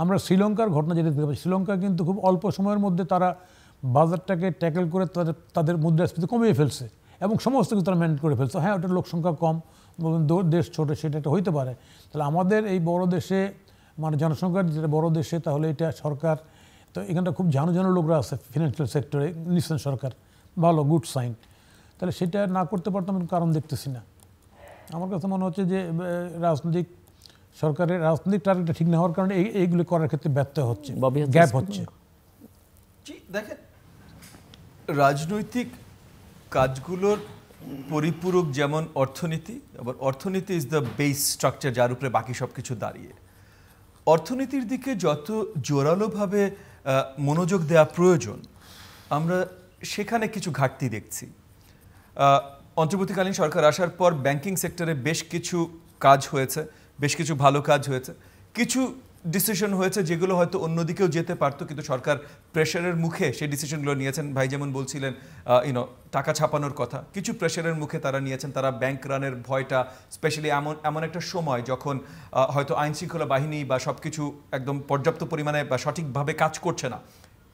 আমরা শ্রীলঙ্কার ঘটনা যেটা দেখতে পাচ্ছি, শ্রীলঙ্কা কিন্তু খুব অল্প সময়ের মধ্যে তারা বাজারটাকে ট্যাকেল করে তাদের মুদ্রাস্ফীতি কমিয়ে ফেলছে এবং সমস্ত কিছু তারা ম্যানেজ করে ফেলছে। হ্যাঁ, ওটার লোক সংখ্যা কম, দেশ ছোট, সেটা একটা হইতে পারে। তাহলে আমাদের এই বড় দেশে, মানে জনসংখ্যার যেটা বড় দেশে, তাহলে এটা সরকার তো এখানটা খুব জানো লোকরা আছে ফিনান্সিয়াল সেক্টরে, নিচ্ছেন সরকার, ভালো, গুড সাইন। তাহলে সেটা না করতে পারতাম, কারণ দেখতেছি না। আমার কাছে মনে হচ্ছে যে সরকারের রাজনৈতিক টার্গেটটা ঠিক না হওয়ার কারণে এইগুলো করার ক্ষেত্রে ব্যর্থ হচ্ছে, গ্যাপ হচ্ছে। জি, দেখেন, রাজনৈতিক কাজগুলোর পরিপূরক যেমন অর্থনীতি, আবার অর্থনীতি ইজ দ্য বেস স্ট্রাকচার যার উপরে বাকি সব কিছু দাঁড়িয়ে। অর্থনীতির দিকে যত জোরালোভাবে মনোযোগ দেওয়া প্রয়োজন, আমরা সেখানে কিছু ঘাটতি দেখছি। অন্তর্বর্তীকালীন সরকার আসার পর ব্যাংকিং সেক্টরে বেশ কিছু কাজ হয়েছে, বেশ কিছু ভালো কাজ হয়েছে, কিছু ডিসিশন হয়েছে যেগুলো হয়তো অন্যদিকেও যেতে পারতো, কিন্তু সরকার প্রেশারের মুখে সেই ডিসিশনগুলো নিয়েছেন। ভাই যেমন বলছিলেন টাকা ছাপানোর কথা, কিছু প্রেশারের মুখে তারা নিয়েছেন। তারা ব্যাংক রানের ভয়টা, স্পেশালি এমন একটা সময় যখন হয়তো আইন শৃঙ্খলা বাহিনী বা সব কিছু একদম পর্যাপ্ত পরিমাণে বা সঠিকভাবে কাজ করছে না,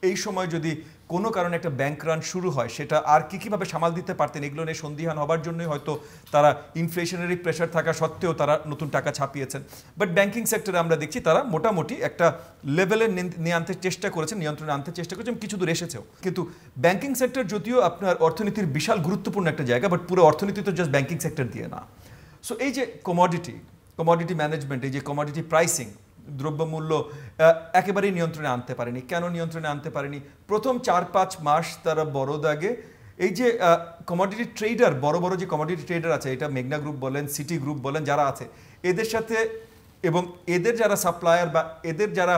এই সময় যদি কোনো কারণে একটা ব্যাংক রান শুরু হয়, সেটা আর কীভাবে সামাল দিতে পারতেন, এগুলো নিয়ে সন্দিহান হবার জন্যই হয়তো তারা ইনফ্লেশনারি প্রেশার থাকা সত্ত্বেও তারা নতুন টাকা ছাপিয়েছেন। বাট ব্যাংকিং সেক্টরে আমরা দেখছি তারা মোটামুটি একটা লেভেলে নিয়ে আনতে চেষ্টা করেছেন, নিয়ন্ত্রণে আনতে চেষ্টা করেছেন, কিছু দূর এসেছেও। কিন্তু ব্যাংকিং সেক্টর যদিও আপনার অর্থনীতির বিশাল গুরুত্বপূর্ণ একটা জায়গা, বাট পুরো অর্থনীতি তো জাস্ট ব্যাংকিং সেক্টর দিয়ে না। সো এই যে কমোডিটি ম্যানেজমেন্ট, এই যে কমোডিটি প্রাইসিং, দ্রব্যমূল্য একেবারেই নিয়ন্ত্রণে আনতে পারেনি। কেন নিয়ন্ত্রণে আনতে পারেনি? প্রথম 4-5 মাস তারা বড় দাগে এই যে কমোডিটি ট্রেডার, বড় যে কমোডিটি ট্রেডার আছে, এটা মেঘনা গ্রুপ বলেন, সিটি গ্রুপ বলেন, যারা আছে এদের সাথে এবং এদের যারা সাপ্লায়ার বা এদের যারা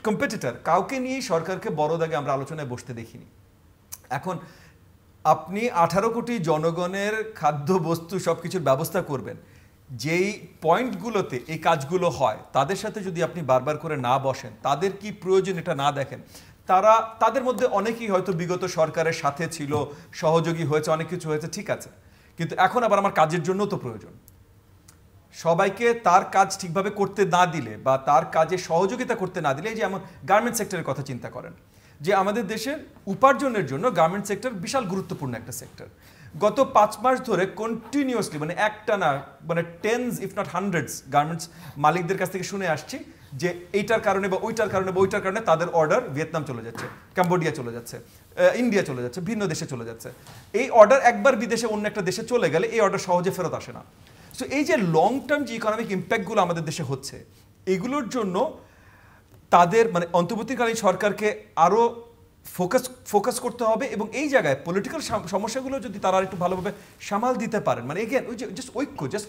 কম্পিটিটর, কাউকে নিয়েই সরকারকে বড় দাগে আমরা আলোচনায় বসতে দেখিনি। এখন আপনি 18 কোটি জনগণের খাদ্য বস্তু সব কিছুর ব্যবস্থা করবেন, যেই পয়েন্টগুলোতে এই কাজগুলো হয় তাদের সাথে যদি আপনি বারবার করে না বসেন, তাদের কি প্রয়োজন এটা না দেখেন, তাদের মধ্যে অনেকেই হয়তো বিগত সরকারের সাথে ছিল, সহযোগী হয়েছে, অনেক কিছু হয়েছে, ঠিক আছে, কিন্তু এখন আবার আমার কাজের জন্য তো প্রয়োজন। সবাইকে তার কাজ ঠিকভাবে করতে না দিলে বা তার কাজে সহযোগিতা করতে না দিলে, এই যে এমন গার্মেন্ট সেক্টরের কথা চিন্তা করেন, যে আমাদের দেশের উপার্জনের জন্য গার্মেন্ট সেক্টর বিশাল গুরুত্বপূর্ণ একটা সেক্টর। গত 5 মাস ধরে কন্টিনিউয়াসলি, মানে একটা না, মানে tense if not hundreds garments মালিকদের কাছ থেকে শুনে আসছি যে এইটার কারণে বা ওইটার কারণে তাদের অর্ডার ভিয়েতনাম চলে যাচ্ছে, কম্বোডিয়া চলে যাচ্ছে, ইন্ডিয়া চলে যাচ্ছে, ভিন্ন দেশে চলে যাচ্ছে। এই অর্ডার একবার বিদেশে অন্য একটা দেশে চলে গেলে এই অর্ডার সহজে ফেরত আসে না। সো এই যে লং টার্ম যে ইকোনমিক ইম্প্যাক্টগুলো আমাদের দেশে হচ্ছে, এগুলোর জন্য তাদের মানে অন্তর্বর্তীকালীন সরকারকে আরও ফোকাস করতে হবে এবং এই জায়গায় পলিটিক্যাল সমস্যাগুলো যদি তারা একটু ভালোভাবে সামাল দিতে পারেন, মানে এগেন ওই যে জাস্ট ঐক্য, জাস্ট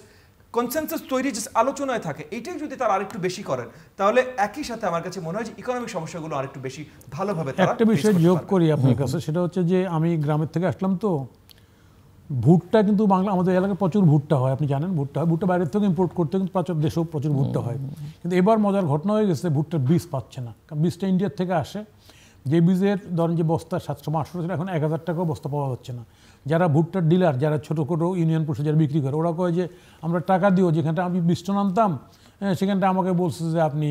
কনসেনসাস তৈরি, জাস্ট আলোচনায় থাকে, এইটাই যদি তারা আরেকটু বেশি করেন, তাহলে একই সাথে আমার কাছে মনে হয় যে ইকোনমিক সমস্যাগুলো আরেকটু বেশি ভালোভাবে তারা। একটা বিষয় যোগ করি আপনার কাছে, সেটা হচ্ছে যে আমি গ্রামের থেকে আসলাম, তো ভুট্টা কিন্তু আমাদের এলাকায় প্রচুর ভুট্টা হয়, আপনি জানেন ভুট্টা বাইরের থেকে ইম্পোর্ট করতে, কিন্তু দেশেও প্রচুর ভুট্টা হয়। কিন্তু এবার মজার ঘটনা হয়ে গেছে, ভুট্টার বীজ পাচ্ছে না, কারণ বীজটা ইন্ডিয়ার থেকে আসে, যে বীজের ধরেন যে বস্তা 700-800 ছিল, এখন 1000 টাকাও বস্তা পাওয়া যাচ্ছে না। যারা ভুট্টার ডিলার, যারা ছোটো ছোটো ইউনিয়ন পরিষদ যারা বিক্রি করে, ওরা কয় যে আমরা টাকা দিও, যেখানটা আমি 20 টন আনতাম সেখানটা আমাকে বলছে যে আপনি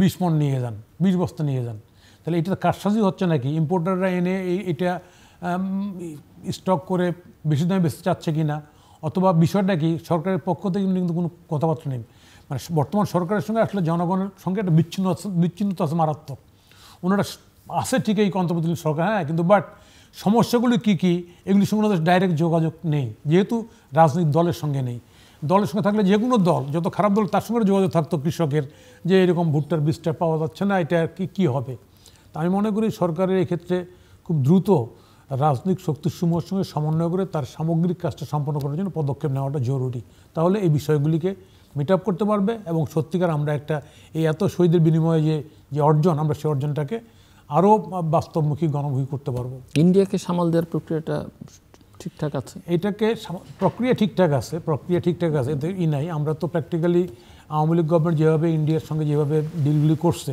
20 মণ নিয়ে যান, 20 বস্তা নিয়ে যান। তাহলে এটা কারসাজি হচ্ছে নাকি? ইম্পোর্টাররা এনে এটা স্টক করে বেশি দামে বেচতে চাচ্ছে কিনা, অথবা বিষয়টা কি সরকারের পক্ষ থেকে কিন্তু কোনো কথাবার্তা নেই। মানে বর্তমান সরকারের সঙ্গে আসলে জনগণের সঙ্গে একটা বিচ্ছিন্নতা আছে মারাত্মক। ওনারা আছে ঠিক এই অন্তর্বর্তীকালীন সরকার, হ্যাঁ, কিন্তু বাট সমস্যাগুলি কী কী এগুলির সঙ্গে ওদের ডাইরেক্ট যোগাযোগ নেই, যেহেতু রাজনৈতিক দলের সঙ্গে নেই। দলের সঙ্গে থাকলে যে কোনো দল, যত খারাপ দল, তার সঙ্গে যোগাযোগ থাকতো কৃষকের, যে এরকম ভুট্টার বীজটা পাওয়া যাচ্ছে না, এটা কী হবে। তা আমি মনে করি সরকারের এক্ষেত্রে খুব দ্রুত রাজনৈতিক শক্তিসমূহের সঙ্গে সমন্বয় করে তার সামগ্রিক কাজটা সম্পন্ন করার জন্য পদক্ষেপ নেওয়াটা জরুরি। তাহলে এই বিষয়গুলিকে মিট আপ করতে পারবে এবং সত্যিকার আমরা একটা এই এত শহীদের বিনিময়ে যে অর্জন, আমরা সেই অর্জনটাকে আরও বাস্তবমুখী গণমুখী করতে পারবো। ইন্ডিয়াকে সামাল দেওয়ার প্রক্রিয়াটা ঠিকঠাক আছে? এটাকে প্রক্রিয়া ঠিকঠাক আছে, এতে নাই। আমরা তো প্র্যাকটিক্যালি আওয়ামী লীগ গভর্নমেন্ট যেভাবে ইন্ডিয়ার সঙ্গে যেভাবে ডিলগুলি করছে,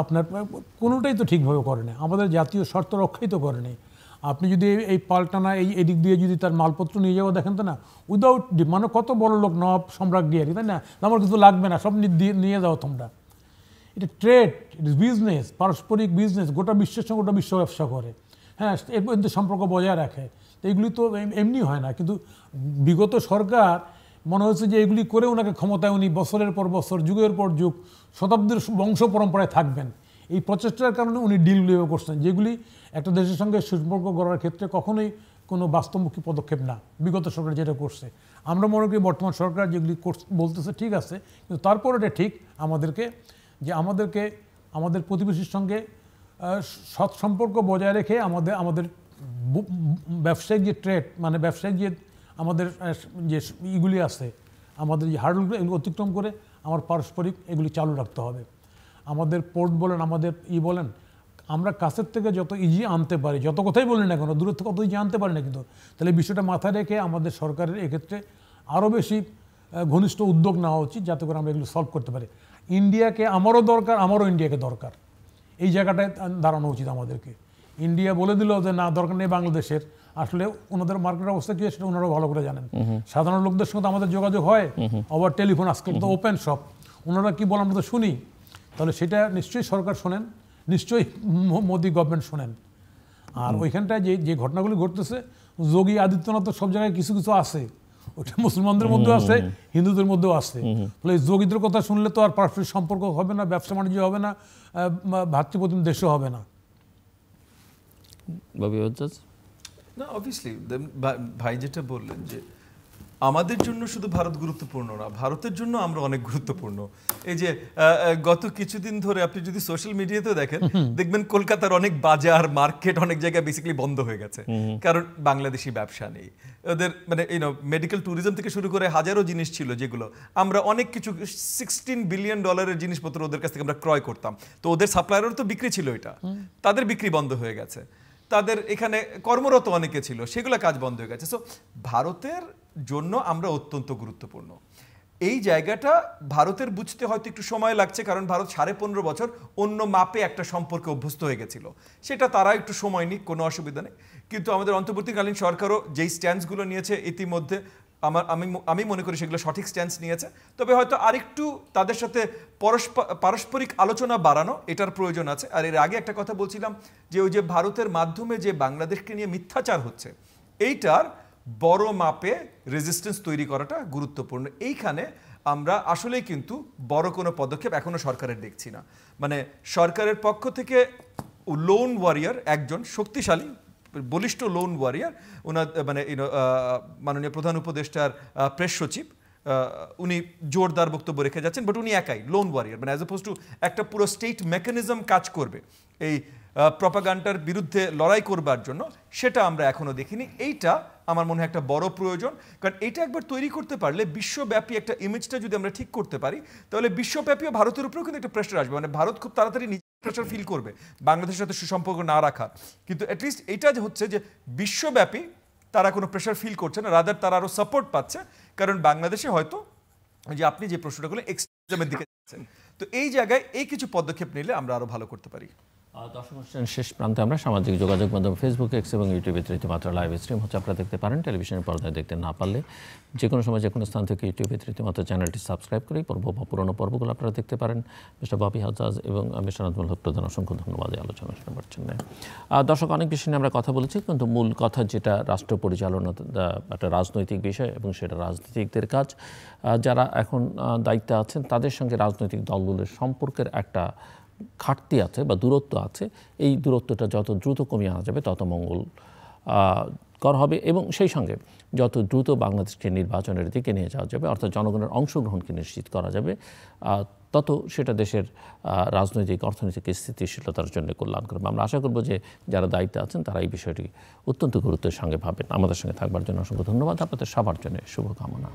আপনার কোনোটাই তো ঠিকভাবে করে না, আমাদের জাতীয় স্বার্থ রক্ষাই তো করে নেই। আপনি যদি এই পাল্টানা এদিক দিয়ে যদি তার মালপত্র নিয়ে যাওয়া দেখেন তো না, উইদাউট মানে কত বড় লোক নবাব সম্রাট দিয়ে, তাই না, আমার কিছু লাগবে না, সব নিয়ে যাও তোমরা। এটা ট্রেড, ইট ইস বিজনেস, পারস্পরিক বিজনেস, গোটা বিশ্বের সঙ্গে গোটা বিশ্ব ব্যবসা করে, হ্যাঁ, এর পর্যন্ত সম্পর্ক বজায় রাখে। তো এগুলি তো এমনি হয় না। কিন্তু বিগত সরকার মনে হচ্ছে যে এগুলি করে ওনাকে ক্ষমতায় উনি বছরের পর বছর, যুগের পর যুগ, শতাব্দীর বংশ পরম্পরায় থাকবেন। এই প্রচেষ্টার কারণে উনি ডিলগুলি করছেন, যেগুলি একটা দেশের সঙ্গে সম্পর্ক গড়ার ক্ষেত্রে কখনোই কোনো বাস্তবমুখী পদক্ষেপ না বিগত সরকার যেটা করছে। আমরা মনে করি বর্তমান সরকার যেগুলি বলতেছে ঠিক আছে, কিন্তু তারপর এটা ঠিক আমাদের প্রতিবেশীর সঙ্গে সৎ সম্পর্ক বজায় রেখে আমাদের ব্যবসায়িক যে ট্রেড, মানে ব্যবসায়িক যে আমাদের যে ইগুলি আছে, আমাদের যে হার্ডলগুলো, এগুলো অতিক্রম করে আমার পারস্পরিক এগুলি চালু রাখতে হবে। আমাদের পোর্ট বলেন, আমাদের বলেন, আমরা কাছের থেকে যত ইজি আনতে পারি, যত কথাই বলি না কেন, দূরের থেকে কত ইজি আনতে পারি না, কিন্তু তাহলে বিষয়টা মাথায় রেখে আমাদের সরকারের এক্ষেত্রে আরও বেশি ঘনিষ্ঠ উদ্যোগ নেওয়া উচিত, যাতে করে আমরা এগুলো সলভ করতে পারি। ইন্ডিয়াকে আমারও দরকার, আমারও ইন্ডিয়াকে দরকার, এই জায়গাটায় দাঁড়ানো উচিত আমাদেরকে। ইন্ডিয়া বলে দিল যে না, দরকার নেই বাংলাদেশের, আসলে ওনাদের মার্কেটের অবস্থা কি সেটা ওনারাও ভালো করে জানেন। সাধারণ লোকদের সঙ্গে আমাদের যোগাযোগ হয়, আবার টেলিফোন, আজকাল তো ওপেন সব, ওনারা কি বলেন আমরা তো শুনি। তাহলে সেটা নিশ্চয়ই সরকার শোনেন, নিশ্চয়ই মোদি গভর্নমেন্ট শোনেন। আর ওইখানটায় যে ঘটনাগুলি ঘটতেছে, যোগী আদিত্যনাথ তো সব জায়গায় কিছু কিছু আছে, ওটা মুসলমানদের মধ্যেও আছে, হিন্দুদের মধ্যেও আছে। ফলে যোগীদের কথা শুনলে তো আর পারস্পরিক সম্পর্ক হবে না, ব্যবসা বাণিজ্য হবে না, ভাতৃপ্রতিম দেশও হবে না। না, অবভিয়াসলি ভাই যেটা বললেন যে আমাদের জন্য শুধু ভারত গুরুত্বপূর্ণ না, ভারতের জন্য আমরা অনেক গুরুত্বপূর্ণ। এই যে গত কিছুদিন ধরে আপনি যদি সোশ্যাল মিডিয়াতে দেখেন, দেখবেন কলকাতার অনেক বাজার, মার্কেট, অনেক জায়গায় বেসিক্যালি বন্ধ হয়ে গেছে, কারণ বাংলাদেশি ব্যবসা নেই। ওদের মানে মেডিকেল ট্যুরিজম থেকে শুরু করে হাজারো জিনিস ছিল যেগুলো আমরা অনেক কিছু $16 বিলিয়ন জিনিসপত্র ওদের কাছ থেকে আমরা ক্রয় করতাম, তো ওদের সাপ্লায়ারের তো বিক্রি ছিল, এটা তাদের বিক্রি বন্ধ হয়ে গেছে। তাদের এখানে কর্মরত অনেকে ছিল, সেগুলো কাজ বন্ধ হয়ে গেছে। সো ভারতের জন্য আমরা অত্যন্ত গুরুত্বপূর্ণ। এই জায়গাটা ভারতের বুঝতে হয়তো একটু সময় লাগছে, কারণ ভারত 15.5 বছর অন্য মাপে একটা সম্পর্কে অভ্যস্ত হয়ে গেছিল। সেটা তারা একটু সময় নিক, কোনো অসুবিধা নেই। কিন্তু আমাদের অন্তর্বর্তীকালীন সরকারও যেই স্ট্যান্ডসগুলো নিয়েছে ইতিমধ্যে আমি মনে করি সেগুলো সঠিক স্ট্যান্স নিয়েছে। তবে হয়তো আরেকটু তাদের সাথে পারস্পরিক আলোচনা বাড়ানো, এটার প্রয়োজন আছে। আর এর আগে একটা কথা বলছিলাম যে ওই যে ভারতের মাধ্যমে যে বাংলাদেশকে নিয়ে মিথ্যাচার হচ্ছে, এইটার বড় মাপে রেজিস্ট্যান্স তৈরি করাটা গুরুত্বপূর্ণ। এইখানে আমরা আসলেই কিন্তু বড় কোনো পদক্ষেপ এখনো সরকারের দেখছি না। মানে সরকারের পক্ষ থেকে লোন ওয়ারিয়ার, একজন শক্তিশালী বলিষ্ঠ লোন ওয়ারিয়ার, ওনার মানে মাননীয় প্রধান উপদেষ্টার প্রেস সচিব, উনি জোরদার বক্তব্য রেখে যাচ্ছেন, বাট উনি একাই লোন ওয়ারিয়ার, মানে অ্যাজ অপোজ টু একটা পুরো স্টেট মেকানিজম কাজ করবে এই প্রপাগান্ডার বিরুদ্ধে লড়াই করবার জন্য, সেটা আমরা এখনো দেখিনি। এইটা আমার মনে হয় একটা বড় প্রয়োজন, কারণ এটা একবার তৈরি করতে পারলে বিশ্বব্যাপী একটা ইমেজটা যদি আমরা ঠিক করতে পারি, তাহলে বিশ্বব্যাপীও ভারতের উপরেও কিন্তু একটা প্রেশার আসবে। মানে ভারত খুব তাড়াতাড়ি প্রেশার ফিল করবে বাংলাদেশের সাথে সুসম্পর্ক না রাখার, কিন্তু অ্যাটলিস্ট এটা যে হচ্ছে যে বিশ্বব্যাপী তারা কোনো প্রেশার ফিল করছে না, রাদার তারা আরও সাপোর্ট পাচ্ছে, কারণ বাংলাদেশে হয়তো যে আপনি যে প্রশ্নটা করলেন এক্সট্রিজমের দিকে যাচ্ছেন। তো এই জায়গায় এই কিছু পদক্ষেপ নিলে আমরা আরও ভালো করতে পারি। দর্শক অনুষ্ঠানের শেষ প্রান্তে আমরা সামাজিক যোগাযোগ মাধ্যম ফেসবুক, এক্স এবং ইউটিউবে রীতিমাত্র লাইভ স্ট্রিম হচ্ছে, আপনারা দেখতে পারেন। টেলিভিশনের পর্দায় দেখতে না পারলে যে কোনো সময় যে কোনো স্থান থেকে ইউটিউবে রীতিমাত্র চ্যানেলটি সাবস্ক্রাইব করে পর্ব বা পুরোনো পর্বগুলো আপনারা দেখতে পারেন। মিস্টার ববি হাজাজ এবং মিস্টার নাজমুল হক প্রধান, অসংখ্য ধন্যবাদ এই আলোচনা শোনাবার জন্য। দর্শক, অনেক বিষয় নিয়ে আমরা কথা বলেছি, কিন্তু মূল কথা যেটা রাষ্ট্র পরিচালনা একটা রাজনৈতিক বিষয় এবং সেটা রাজনীতিকদের কাজ। যারা এখন দায়িত্বে আছেন তাদের সঙ্গে রাজনৈতিক দলগুলোর সম্পর্কের একটা ঘাটতি আছে বা দূরত্ব আছে। এই দূরত্বটা যত দ্রুত কমিয়ে আনা যাবে তত মঙ্গল কর হবে, এবং সেই সঙ্গে যত দ্রুত বাংলাদেশকে নির্বাচনের দিকে নিয়ে যাওয়া যাবে, অর্থাৎ জনগণের অংশগ্রহণকে নিশ্চিত করা যাবে, তত সেটা দেশের রাজনৈতিক অর্থনৈতিক স্থিতিশীলতার জন্য কল্যাণ করবে। আমরা আশা করব যে যারা দায়িত্বে আছেন তারা এই বিষয়টি অত্যন্ত গুরুত্বের সঙ্গে ভাবেন। আমাদের সঙ্গে থাকবার জন্য অসংখ্য ধন্যবাদ। আপনাদের সবার জন্য শুভকামনা।